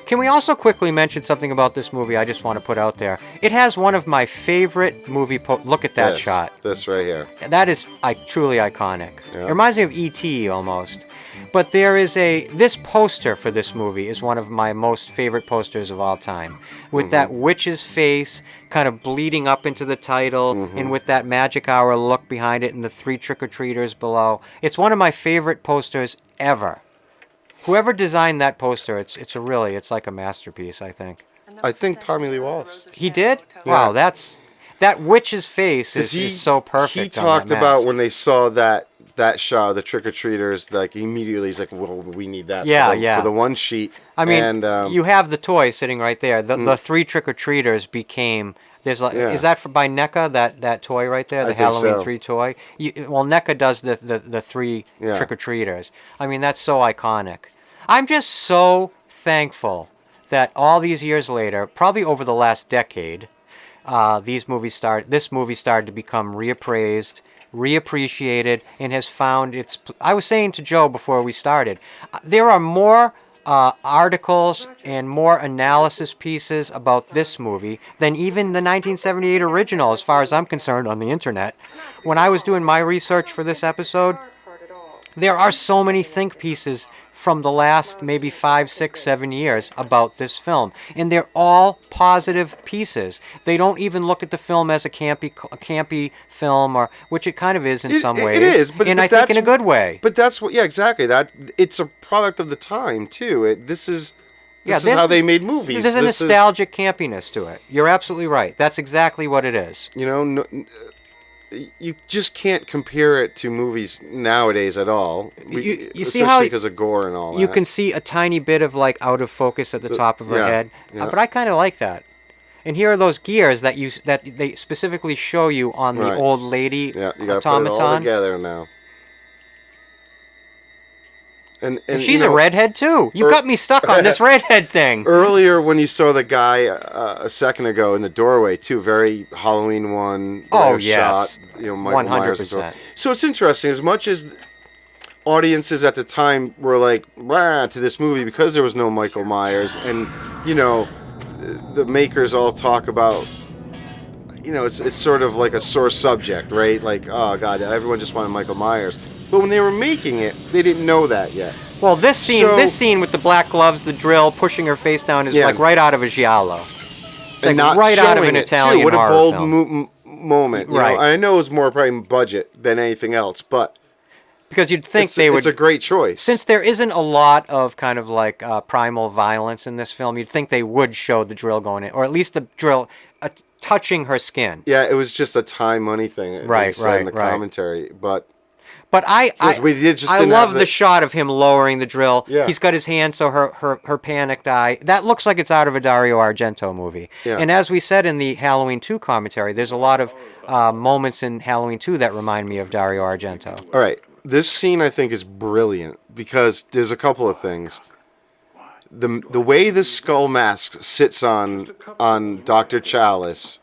Can we also quickly mention something about this movie I just want to put out there? It has one of my favorite movie... Look at that shot. This right here. That is truly iconic. Yeah. It reminds me of E.T. almost. But there is this poster for this movie is one of my most favorite posters of all time. With that witch's face kind of bleeding up into the title and with that magic hour look behind it and the 3 trick-or-treaters below. It's one of my favorite posters ever. Whoever designed that poster, it's like a masterpiece, I think. I think Tommy Lee Wallace. He did? Yeah. Wow, that witch's face is so perfect. He talked about when they saw that shot of the trick-or-treaters, like immediately he's like, well, we need that for the one sheet. I mean, and, you have the toy sitting right there. The 3 trick-or-treaters became... Is that by NECA, that toy right there, the Halloween 3 toy? NECA does the 3 trick-or-treaters. I mean, that's so iconic. I'm just so thankful that all these years later, probably over the last decade, this movie started to become reappraised, reappreciated, and has found its... I was saying to Joe before we started, there are more articles and more analysis pieces about this movie than even the 1978 original, as far as I'm concerned, on the internet. When I was doing my research for this episode, there are so many think pieces from the last maybe 5, 6, 7 years about this film, and they're all positive pieces. They don't even look at the film as a campy film, or which it kind of is in some ways. It is, but I think in a good way. But that's what, exactly. That it's a product of the time too. This is how they made movies. There's a nostalgic campiness to it. You're absolutely right. That's exactly what it is. You just can't compare it to movies nowadays at all. You see how because of gore and all that. You can see a tiny bit of like out of focus at the top of her head, but I kind of like that. And here are those gears that they specifically show you on the old lady you gotta automaton. put it all together now. And she's a redhead too. You got me stuck on this redhead thing. Earlier, when you saw the guy a second ago in the doorway too, very Halloween one. Yes, shot. Michael 100%. So it's interesting. As much as audiences at the time were like, "Rah," to this movie because there was no Michael Myers, and the makers all talk about, it's sort of like a sore subject, right? Like, oh god, everyone just wanted Michael Myers. But when they were making it, they didn't know that yet. Well, this scene with the black gloves, the drill, pushing her face down is like right out of a giallo. It's like not right out of an showing it, Italian too. What a horror bold film. moment. you Right. know? I know it was more probably budget than anything else, but Because you'd think they would. It's a great choice. Since there isn't a lot of kind of like primal violence in this film, you'd think they would show the drill going in, or at least the drill touching her skin. Yeah, it was just a time money thing. Right, they said right, in the right. commentary, but I didn't love have the shot of him lowering the drill. Yeah. He's got his hand, so her panicked eye. That looks like it's out of a Dario Argento movie. Yeah. And as we said in the Halloween 2 commentary, there's a lot of moments in Halloween 2 that remind me of Dario Argento. All right, this scene I think is brilliant because there's a couple of things. The way the skull mask sits on Dr. Chalice,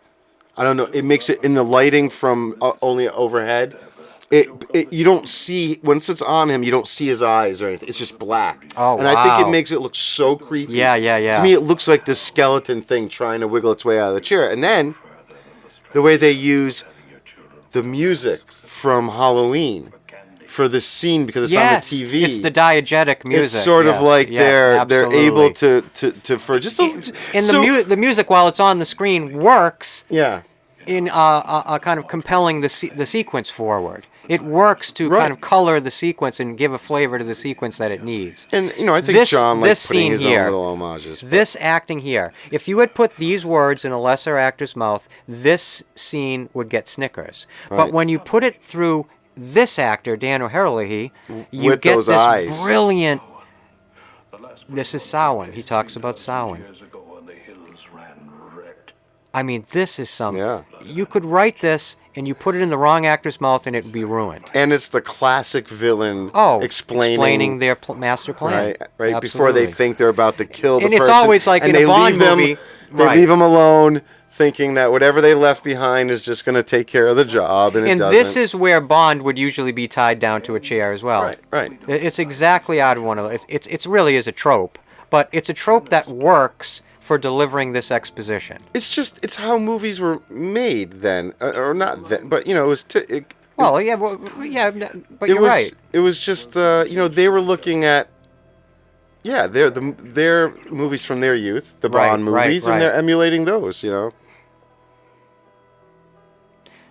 I don't know. It makes it in the lighting from only overhead. You don't see once it's on him. You don't see his eyes or anything. It's just black. Oh, and I think wow. it makes it look so creepy. Yeah. To me, it looks like this skeleton thing trying to wiggle its way out of the chair. And then the way they use the music from Halloween for this scene because it's on the TV. It's the diegetic music. It's sort of like they're able to for just the music while it's on the screen works. Yeah. In a kind of compelling the sequence forward. It works to kind of color the sequence and give a flavor to the sequence that it needs. And I think John likes putting his own little homages. This acting here, if you had put these words in a lesser actor's mouth, this scene would get snickers. Right. But when you put it through this actor, Dan O'Herlihy, you get this eyes. Brilliant. This is Samhain. He talks about Samhain. I mean, this is something. Yeah. You could write this and you put it in the wrong actor's mouth and it would be ruined. And it's the classic villain explaining their master plan. Right before they think they're about to kill the person. And it's always like in a Bond movie. They leave them alone, thinking that whatever they left behind is just going to take care of the job, and it doesn't. This is where Bond would usually be tied down to a chair as well. Right. It's exactly out of one of those. It really is a trope, but it's a trope that works for delivering this exposition. It's how movies were made then, or not then, but it was. But you're right. It was just they were looking at their movies from their youth, the Bond movies, and they're emulating those.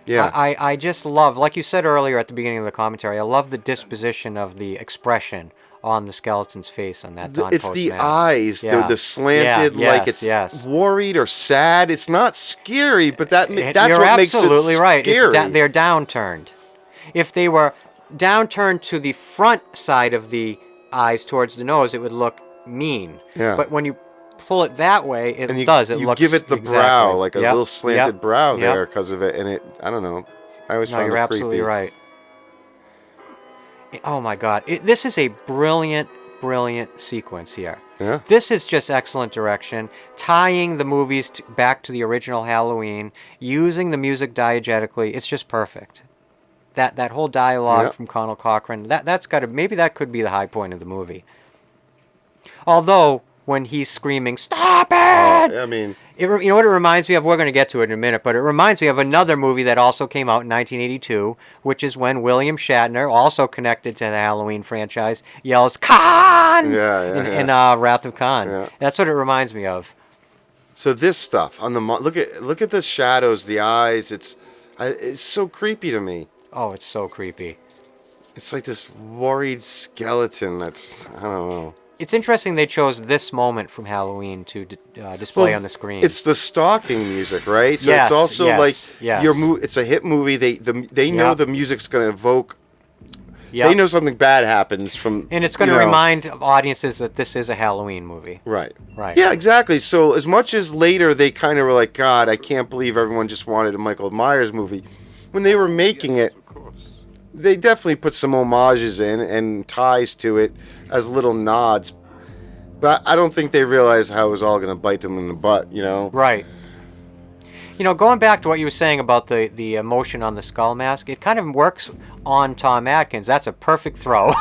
Yeah. I just love, like you said earlier at the beginning of the commentary, I love the disposition of the expression on the skeleton's face on that Don It's Post the mask. eyes, the slanted, like it's worried or sad. It's not scary, but that's what makes it scary. You're absolutely right. They're downturned. If they were downturned to the front side of the eyes towards the nose, it would look mean. Yeah. But when you pull it that way, it you looks give it the brow, like a little slanted brow Yep. there because of it, and it. I don't know. I always found it creepy. You're absolutely right. Oh my God! This is a brilliant sequence here. Yeah. This is just excellent direction, tying the movies back to the original Halloween, using the music diegetically. It's just perfect. That whole dialogue from Conal Cochran, that's got to, maybe that could be the high point of the movie. Although when he's screaming, "Stop it!" I mean, you know what it reminds me of? We're going to get to it in a minute, but it reminds me of another movie that also came out in 1982, which is when William Shatner, also connected to the Halloween franchise, yells "Khan!" in Wrath of Khan. Yeah. That's what it reminds me of. So this stuff on the look at the shadows, the eyes. It's so creepy to me. Oh, it's so creepy. It's like this worried skeleton that's, I don't know. It's interesting they chose this moment from Halloween to display on the screen. It's the stalking music, right? So it's also it's a hit movie. They know the music's going to evoke. Yep. They know something bad happens from. And it's going to remind audiences that this is a Halloween movie. Right. Right. Yeah, exactly. So as much as later they kind of were like, God, I can't believe everyone just wanted a Michael Myers movie. When they were making it, they definitely put some homages in and ties to it as little nods. But I don't think they realized how it was all going to bite them in the butt, Right. Going back to what you were saying about the emotion on the skull mask, it kind of works on Tom Atkins. That's a perfect throw.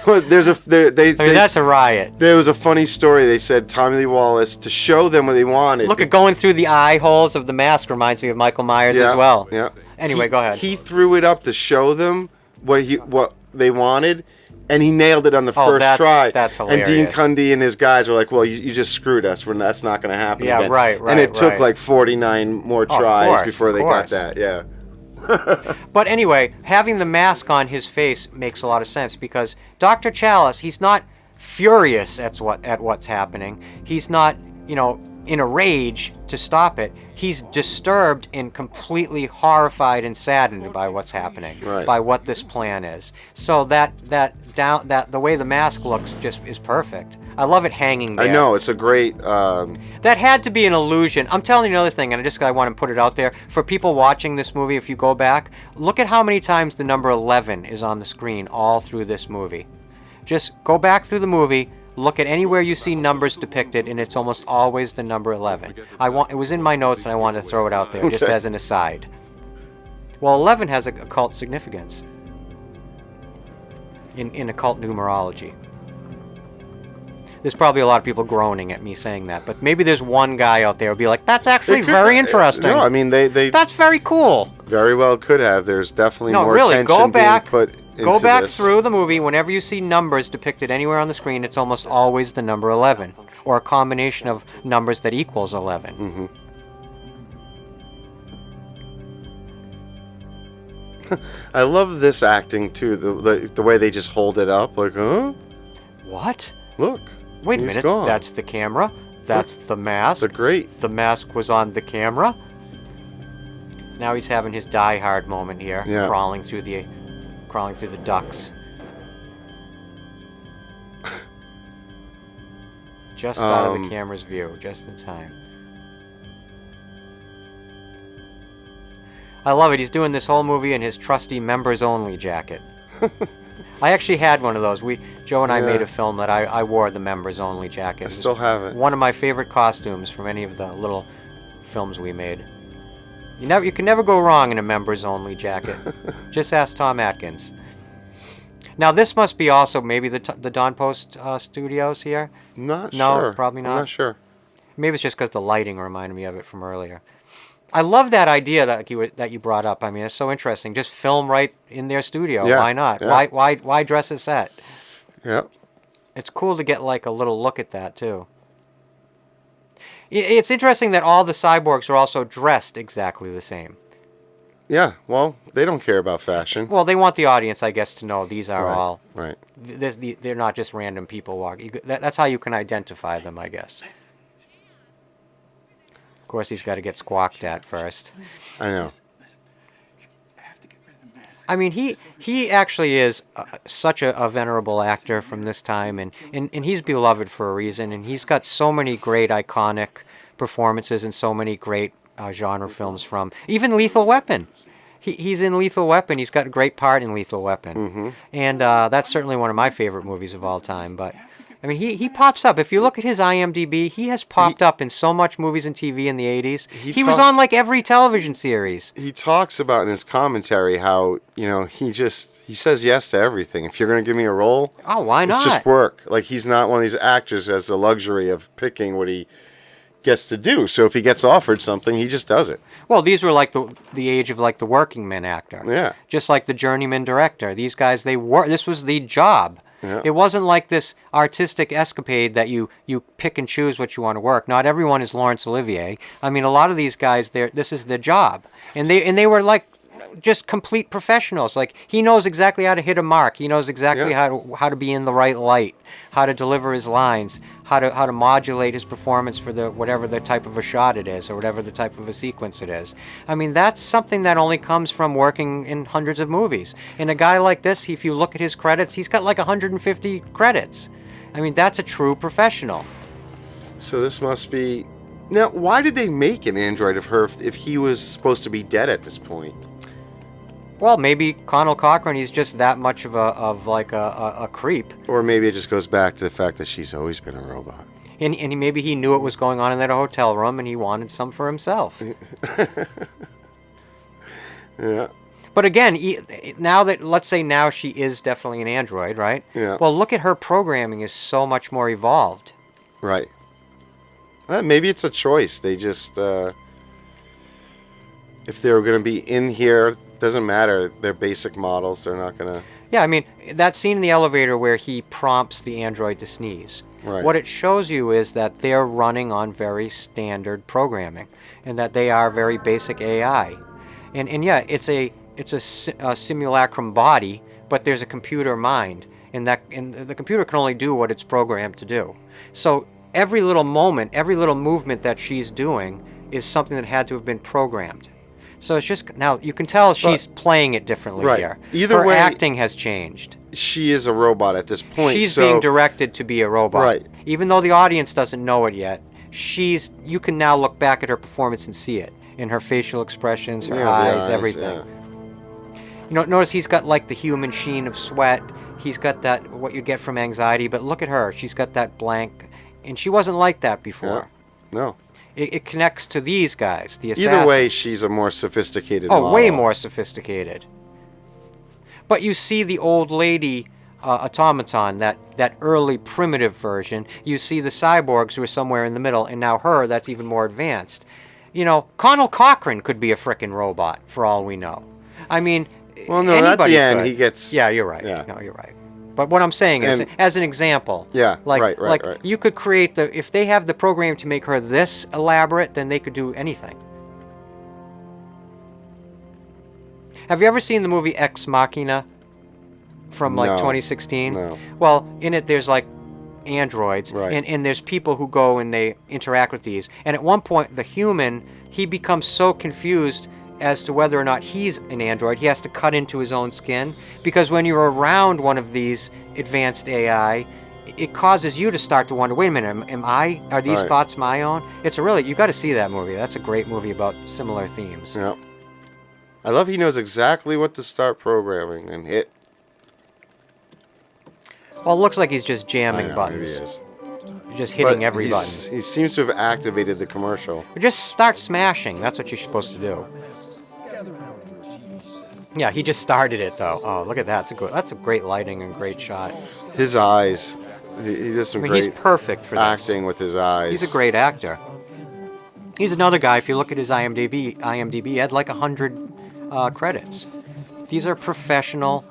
There's a that's a riot. There was a funny story. They said Tommy Lee Wallace, to show them what they wanted. Look at going through the eye holes of the mask reminds me of Michael Myers as well. Yeah. Anyway, go ahead. He threw it up to show them what they wanted, and he nailed it on the first try. That's hilarious. And Dean Cundy and his guys were like, "Well, you just screwed us. That's not going to happen again." Right. And it took like 49 more tries before they got that. Yeah. But anyway, having the mask on his face makes a lot of sense because Dr. Chalice, he's not furious at what's happening. He's not, in a rage to stop it. He's disturbed and completely horrified and saddened by what's happening, by what this plan is. So that the way the mask looks just is perfect. I love it hanging there. I know, it's a great... That had to be an illusion. I'm telling you another thing, and I want to put it out there. For people watching this movie, if you go back, look at how many times the number 11 is on the screen all through this movie. Just go back through the movie, look at anywhere you see numbers depicted, and it's almost always the number 11. It was in my notes, and I wanted to throw it out there just as an aside. Well, 11 has a occult significance in occult numerology. There's probably a lot of people groaning at me saying that, but maybe there's one guy out there who'll be like, "That's actually very interesting." No, I mean they that's very cool. Very well could have. There's definitely more attention being put into Go back this. through the movie. Whenever you see numbers depicted anywhere on the screen, it's almost always the number 11, or a combination of numbers that equals 11. Mm-hmm. I love this acting too. The way they just hold it up, like, huh? What? Look. Wait a He's minute, gone. that's the camera. That's the mask. The mask was on the camera. Now he's having his Die Hard moment here, crawling through the ducks. Just out of the camera's view, just in time. I love it. He's doing this whole movie in his trusty members-only jacket. I actually had one of those. Joe and I made a film that I wore the members-only jacket. I still have it. One of my favorite costumes from any of the little films we made. You can never go wrong in a members-only jacket. Just ask Tom Atkins. Now this must be also maybe the Don Post studios here. Not no, sure. Probably not. I'm not sure. Maybe it's just because the lighting reminded me of it from earlier. I love that idea that you brought up. I mean, it's so interesting. Just film right in their studio. Yeah, Why not? yeah. Why dress a set? Yeah. It's cool to get like a little look at that too. It's interesting that all the cyborgs are also dressed exactly the same. Yeah. Well, they don't care about fashion. Well, they want the audience, I guess, to know these are all. Right. They're not just random people walking. That's how you can identify them, I guess. Of course, he's got to get squawked at first. I know. I mean, he actually is such a venerable actor from this time, and he's beloved for a reason, and he's got so many great iconic performances and so many great genre films from, even Lethal Weapon. He's in Lethal Weapon. He's got a great part in Lethal Weapon. Mm-hmm. And that's certainly one of my favorite movies of all time, but... I mean, he pops up. If you look at his IMDb, he has popped up in so much movies and TV in the 80s. He was on like every television series. He talks about in his commentary how, he says yes to everything. If you're going to give me a role, why not? It's just work. Like, he's not one of these actors who has the luxury of picking what he gets to do. So if he gets offered something, he just does it. Well, these were like the age of like the working man actor. Yeah. Just like the journeyman director. These guys, this was the job. Yeah. It wasn't like this artistic escapade that you pick and choose what you want to work. Not everyone is Laurence Olivier. I mean, a lot of these guys, this is their job, and they were like just complete professionals. Like, he knows exactly how to hit a mark. He knows exactly how to be in the right light, how to deliver his lines, how to modulate his performance for whatever the type of a shot it is, or whatever the type of a sequence it is. I mean, that's something that only comes from working in hundreds of movies. And a guy like this, if you look at his credits, he's got like 150 credits. I mean, that's a true professional. So this must be... Now, why did they make an android of her if he was supposed to be dead at this point? Well, maybe Connell Cochran, he's just that much of a creep. Or maybe it just goes back to the fact that she's always been a robot. And maybe he knew what was going on in that hotel room and he wanted some for himself. Yeah. But again, now that, let's say now she is definitely an android, right? Yeah. Well, look at her programming is so much more evolved. Right. Maybe it's a choice. They just, if they were going to be in here, doesn't matter. They're basic models. They're not going to. Yeah, I mean, that scene in the elevator where he prompts the android to sneeze. Right. What it shows you is that they're running on very standard programming, and that they are very basic AI. And yeah, it's a simulacrum body, but there's a computer mind, and the computer can only do what it's programmed to do. So every little moment, every little movement that she's doing is something that had to have been programmed. So it's just, now you can tell she's playing it differently right. here. Either her way, acting has changed. She is a robot at this point. She's being directed to be a robot. Right. Even though the audience doesn't know it yet, you can now look back at her performance and see it in her facial expressions, her eyes, everything. Yeah. You know, notice he's got like the human sheen of sweat. He's got that, what you get from anxiety, but look at her. She's got that blank, and she wasn't like that before. Yeah. No. It connects to these guys, the assassins. Either way, she's a more sophisticated model. way more sophisticated. But you see the old lady automaton, that early primitive version. You see the cyborgs who are somewhere in the middle, and now her, that's even more advanced. You know, Connell Cochran could be a frickin' robot, for all we know. I mean, well, no, at the end, he gets... Yeah, you're right. Yeah. No, you're right. But what I'm saying is, as an example, yeah, right. Right. You could create if they have the program to make her this elaborate, then they could do anything. Have you ever seen the movie Ex Machina from like 2016? No. Well, in it there's like androids, right. and there's people who go and they interact with these. And at one point, the human, he becomes so confused as to whether or not he's an android. He has to cut into his own skin, because when you're around one of these advanced AI, it causes you to start to wonder, wait a minute, are these right. thoughts my own? It's you got to see that movie. That's a great movie about similar themes. Yeah. I love he knows exactly what to start programming and hit. Well, it looks like he's just jamming buttons. Maybe he is. Just hitting But every button. He seems to have activated the commercial. Just start smashing. That's what you're supposed to do. Yeah, he just started it though. Oh, look at that. That's a great lighting and great shot. His eyes. He does some great he's perfect for acting with his eyes. He's a great actor. He's another guy, if you look at his IMDb, he had like 100 credits. These are professional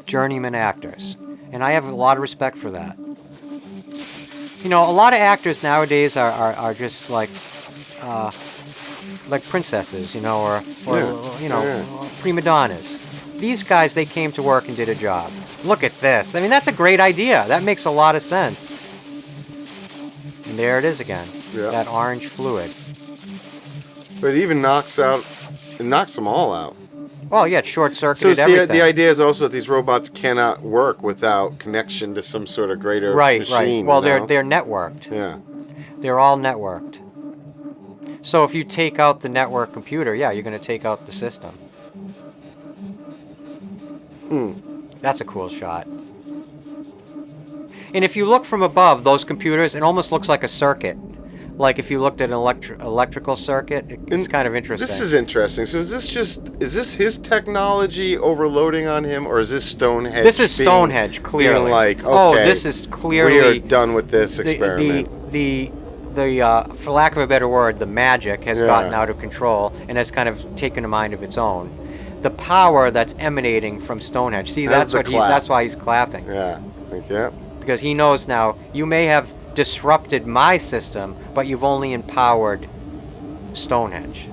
journeyman actors, and I have a lot of respect for that. You know, a lot of actors nowadays are just like princesses, you know, or prima donnas. These guys, they came to work and did a job. Look at this. I mean, that's a great idea. That makes a lot of sense. And there it is again. Yeah. That orange fluid. But it even knocks them all out. Well, yeah, it short-circuited So everything. the idea is also that these robots cannot work without connection to some sort of greater machine. Right. Well, you know? they're networked. Yeah. They're all networked. So if you take out the network computer, yeah, you're going to take out the system. That's a cool shot. And if you look from above, those computers, it almost looks like a circuit. Like if you looked at an electrical circuit, it's kind of interesting. This is interesting. So is this his technology overloading on him, or is this Stonehenge? This is Stonehenge, clearly. Being like, okay, this is clearly... we are done with this experiment. The for lack of a better word, the magic has gotten out of control and has kind of taken a mind of its own. The power that's emanating from Stonehenge. See, that's why he's clapping. Yeah. Because he knows now, you may have disrupted my system, but you've only empowered Stonehenge.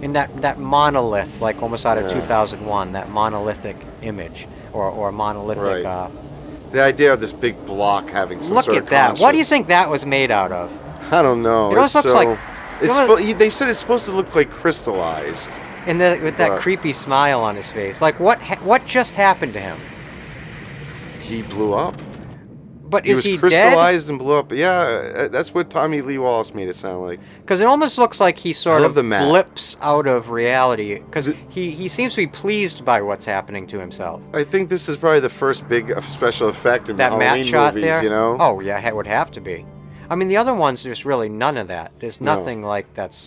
And that monolith, like almost out of 2001, that monolithic image, or monolithic... Right. The idea of this big block having some sort of Look at that. conscious... What do you think that was made out of? I don't know. It almost looks like... they said it's supposed to look like crystallized. And with that creepy smile on his face. Like, what just happened to him? He blew up. But is he dead? He was crystallized dead? And blew up. Yeah, that's what Tommy Lee Wallace made it sound like. Because it almost looks like he sort of blips out of reality. Because he seems to be pleased by what's happening to himself. I think this is probably the first big special effect in the Halloween matte shot movies, there? you know? Oh, yeah, it would have to be. I mean, the other ones, there's really none of that. There's nothing like that.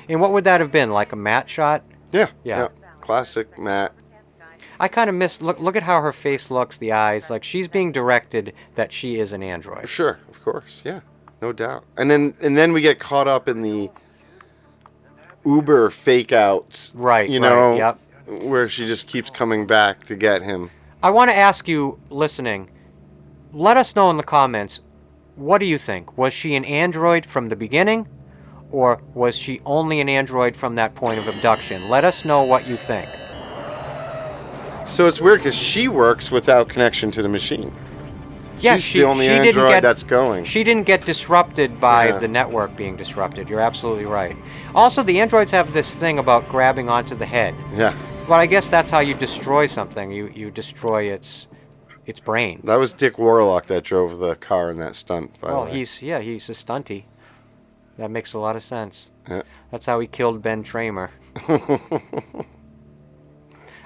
And what would that have been? Like a matte shot? Yeah. classic Matt. I kind of miss. Look at how her face looks, the eyes. Like she's being directed that she is an android. Sure, of course, yeah, no doubt. And then we get caught up in the Uber fake outs, Right. You know, Yep. where she just keeps coming back to get him. I want to ask you, listening, let us know in the comments. What do you think? Was she an android from the beginning, or was she only an android from that point of abduction? Let us know what you think. So it's weird because she works without connection to the machine. Yeah, She's the only didn't android get, that's going. She didn't get disrupted by Yeah. the network being disrupted. You're absolutely right. Also, the androids have this thing about grabbing onto the head. Yeah, Well, I guess that's how you destroy something. You destroy its brain. that was Dick Warlock that drove the car in that stunt. By Well, the way. he's a stunty. That makes a lot of sense. Yeah. That's how he killed Ben Tramer.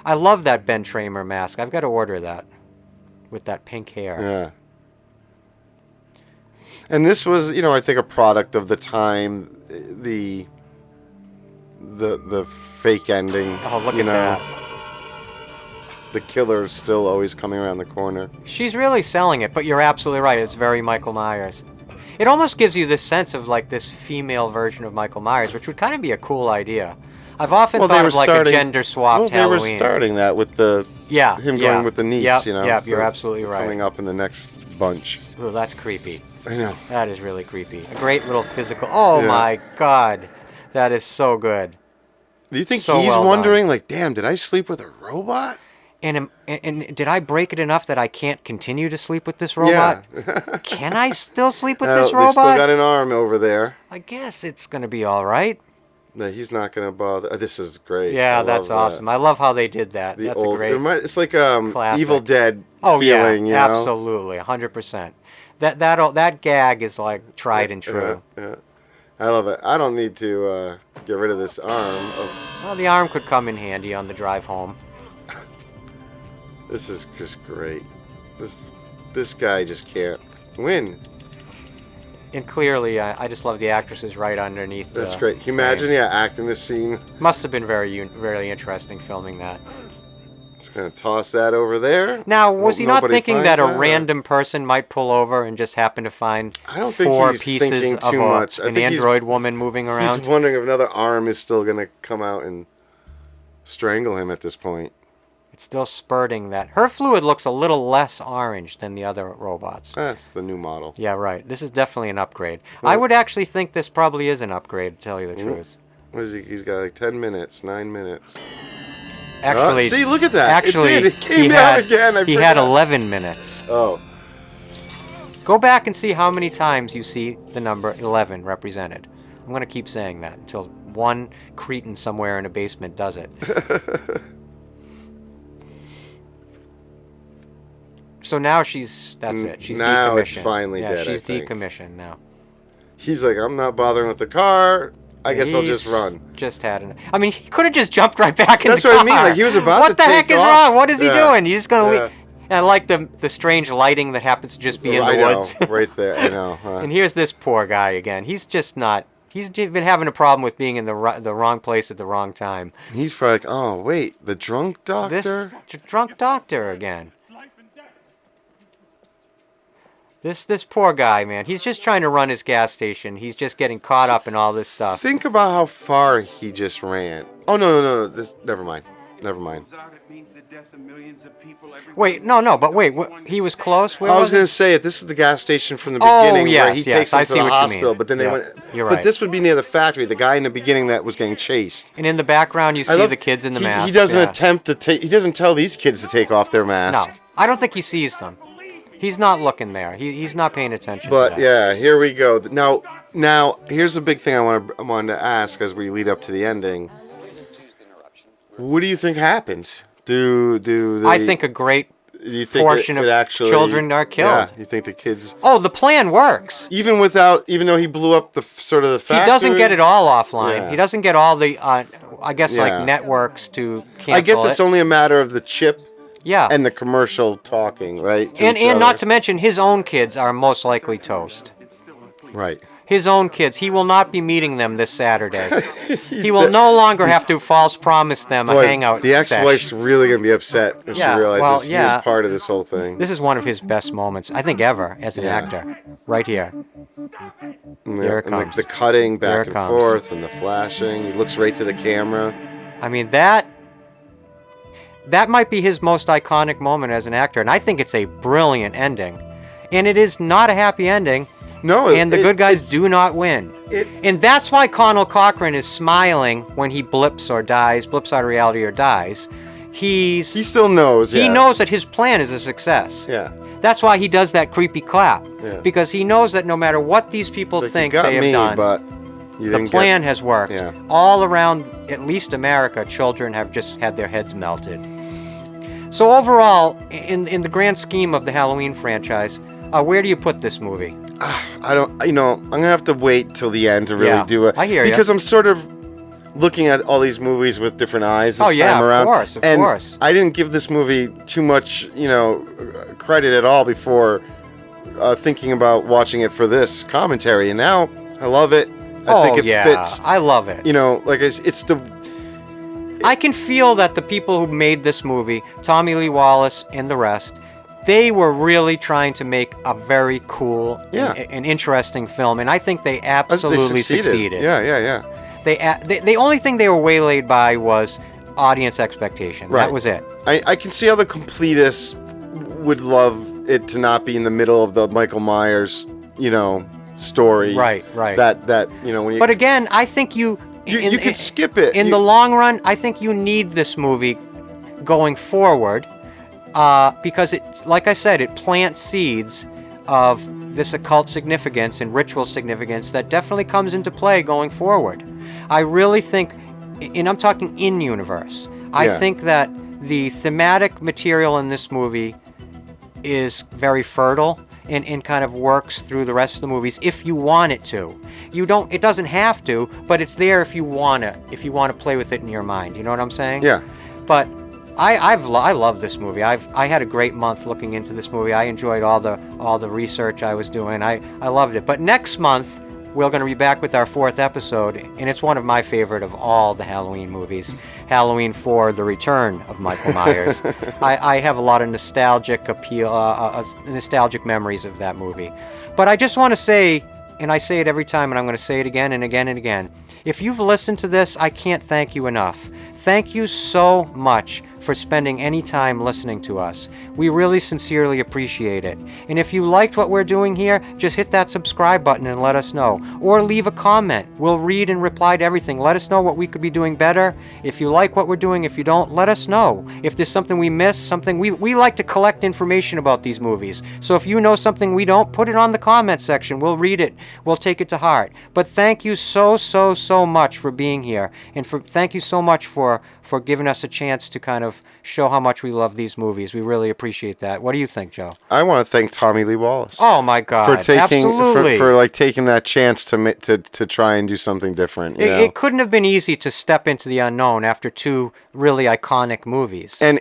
I love that Ben Tramer mask. I've got to order that with that pink hair. Yeah. And this was, I think a product of the time, the fake ending. Oh, look you at know, that. The killer's still always coming around the corner. She's really selling it, but you're absolutely right. It's very Michael Myers. It almost gives you this sense of like this female version of Michael Myers, which would kind of be a cool idea. I've often thought of like a gender swapped Halloween. They were starting that with him going with the niece, Yep, you know. Yep, you're absolutely right. Coming up in the next bunch. Ooh, that's creepy. I know. That is really creepy. A great little physical. Oh Yeah. my God, that is so good. Do you think So he's well wondering, like, damn, did I sleep with a robot? And did I break it enough that I can't continue to sleep with this robot? Yeah. Can I still sleep with Oh, this they've still robot? got an arm over there. I guess it's gonna be all right. No, he's not going to bother. This is great. Yeah, I that's love that. awesome. I love how they did that. The That's old, a great. it's like classic. Evil Dead Oh feeling, yeah, you know? absolutely, 100%. That gag is like tried and true. Yeah. I love it. I don't need to get rid of this arm. Well, the arm could come in handy on the drive home. This is just great. This guy just can't win. And clearly, I just love the actresses right underneath. That's great. Can you imagine, acting this scene? Must have been very interesting filming that. Just gonna toss that over there. Now, was he not Nobody thinking that finds a random person might pull over and just happen to find I don't think 4 he's pieces thinking of too much. I an think he's- android woman moving around? He's wondering if another arm is still gonna come out and strangle him at this point. It's still spurting that. Her fluid looks a little less orange than the other robots. That's the new model. Yeah, right. This is definitely an upgrade. I would actually think this probably is an upgrade, to tell you the truth. What is he? He's got like 10 minutes, 9 minutes. Actually, see, look at that. Actually, It came down again. He had 11 minutes. Oh. Go back and see how many times you see the number 11 represented. I'm going to keep saying that until one cretin somewhere in a basement does it. So now that's it. She's now decommissioned. it's finally dead, She's I think. decommissioned now. He's like, I'm not bothering with the car. I guess I'll just He's run. Just had he could have just jumped right back in That's the what car. I mean, like, he was about what to the heck take is off. wrong? What is he Yeah. doing? You're just going to Yeah. leave. And I like the strange lighting that happens to just be in the I know, woods. right there. I know. Huh? And here's this poor guy again. He's just not. He's been having a problem with being in the wrong place at the wrong time. He's probably like, oh, wait, the drunk doctor? This drunk doctor again. This poor guy, man. He's just trying to run his gas station. He's just getting caught up in all this stuff. Think about how far he just ran. Oh, no. Never mind. Wait, no, but wait, he was close? Where I was he? going to say, if this is the gas station from the Oh, beginning where yes, he yes, takes him I to see the what you hospital, mean. but then they Yeah, went... you're But right. this would be near the factory, the guy in the beginning that was getting chased. And in the background, you see the kids in the mask. He doesn't yeah. attempt to take... He doesn't tell these kids to take off their mask. No, I don't think he sees them. He's not looking there. He's not paying attention But to that. yeah, here we go. Now, here's a big thing I wanted to ask as we lead up to the ending. What do you think happens? I think a great do you think portion it of actually, children are killed. Yeah, you think the kids... Oh, the plan works. Even though he blew up the factory? He doesn't get it all offline. Yeah. He doesn't get all the, I guess, Yeah. like networks to cancel I guess it's only a matter of the chip yeah. and the commercial talking, right? And each not other. to mention his own kids are most likely toast. Right. his own kids. He will not be meeting them this Saturday. He will no longer have to false promise them a Boy, hangout the ex-wife's sesh. really going to be upset when Yeah, she realizes well, he yeah. was part of this whole thing. This is one of his best moments, I think, ever as an Yeah. actor. Right here. And Here it and comes. the cutting Here back it and comes. forth and the flashing. He looks right to the camera. I mean, that might be his most iconic moment as an actor, and I think it's a brilliant ending. And it is not a happy ending, No, and the good guys do not win. And that's why Connell Cochran is smiling when he blips out of reality or dies. He still knows. He yeah. knows that his plan is a success. Yeah. That's why he does that creepy clap. Yeah. Because he knows that no matter what these people It's like, think you got they have me, done, but you the didn't plan has worked. Yeah. All around, at least America, children have just had their heads melted. So overall, in the grand scheme of the Halloween franchise, where do you put this movie? I don't. I'm gonna have to wait till the end to really Yeah, do it. I hear ya. Because I'm sort of looking at all these movies with different eyes this Oh, yeah, time of around. course, of and course. I didn't give this movie too much, credit at all before thinking about watching it for this commentary, and now I love it. I think it fits. I love it. It's the. I can feel that the people who made this movie, Tommy Lee Wallace and the rest, they were really trying to make a very cool and interesting film, and I think they absolutely succeeded. Yeah. The only thing they were waylaid by was audience expectation. Right. That was it. I can see how the completists would love it to not be in the middle of the Michael Myers, story. Right. That when you. But again, I think you could skip it. In the long run, I think you need this movie going forward because like I said, it plants seeds of this occult significance and ritual significance that definitely comes into play going forward. I really think, and I'm talking in-universe, I think that the thematic material in this movie is very fertile and kind of works through the rest of the movies if you want it to. It doesn't have to, but it's there if you want to play with it in your mind. You know what I'm saying? Yeah. But I love this movie. I had a great month looking into this movie. I enjoyed all the research I was doing. I loved it. But next month we're going to be back with our 4th episode, and it's one of my favorite of all the Halloween movies, Halloween 4: The Return of Michael Myers. I have a lot of nostalgic memories of that movie. But I just want to say, and I say it every time, and I'm going to say it again and again and again, if you've listened to this, I can't thank you enough. Thank you so much for spending any time listening to us. We really sincerely appreciate it. And if you liked what we're doing here, just hit that subscribe button and let us know. Or leave a comment. We'll read and reply to everything. Let us know what we could be doing better. If you like what we're doing, if you don't, let us know. If there's something we missed, something we like to collect information about these movies. So if you know something we don't, put it on the comment section. We'll read it. We'll take it to heart. But thank you so much for being here. And thank you so much for giving us a chance to kind of show how much we love these movies. We really appreciate that. What do you think, Joe? I want to thank Tommy Lee Wallace. Oh my God! For taking absolutely. for taking that chance to try and do something different. It couldn't have been easy to step into the unknown after 2 really iconic movies. And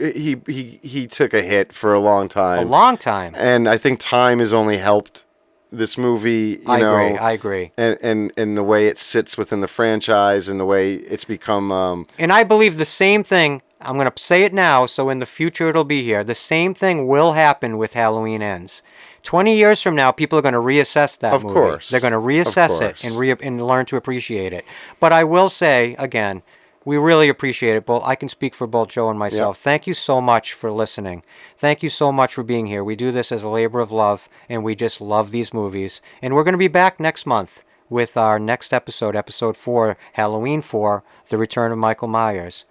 he took a hit for a long time. A long time. And I think time has only helped this movie, I agree. And the way it sits within the franchise and the way it's become. And I believe the same thing, I'm going to say it now, so in the future it'll be here. The same thing will happen with Halloween Ends. 20 years from now, people are going to reassess that movie. Of course. They're going to reassess it and learn to appreciate it. But I will say, again, we really appreciate it. I can speak for both Joe and myself. Yep. Thank you so much for listening. Thank you so much for being here. We do this as a labor of love, and we just love these movies. And we're going to be back next month with our next episode, episode 4, Halloween 4, The Return of Michael Myers.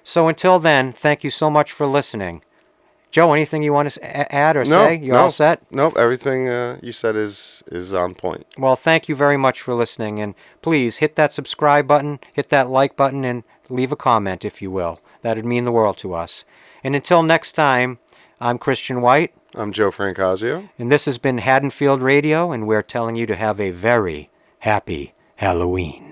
So until then, thank you so much for listening. Joe, anything you want to add or say? You all set? Nope, everything you said is on point. Well, thank you very much for listening, and please hit that subscribe button, hit that like button, and leave a comment if you will. That'd mean the world to us. And until next time, I'm Christian White. I'm Joe Francazio. And this has been Haddonfield Radio, and we're telling you to have a very happy Halloween.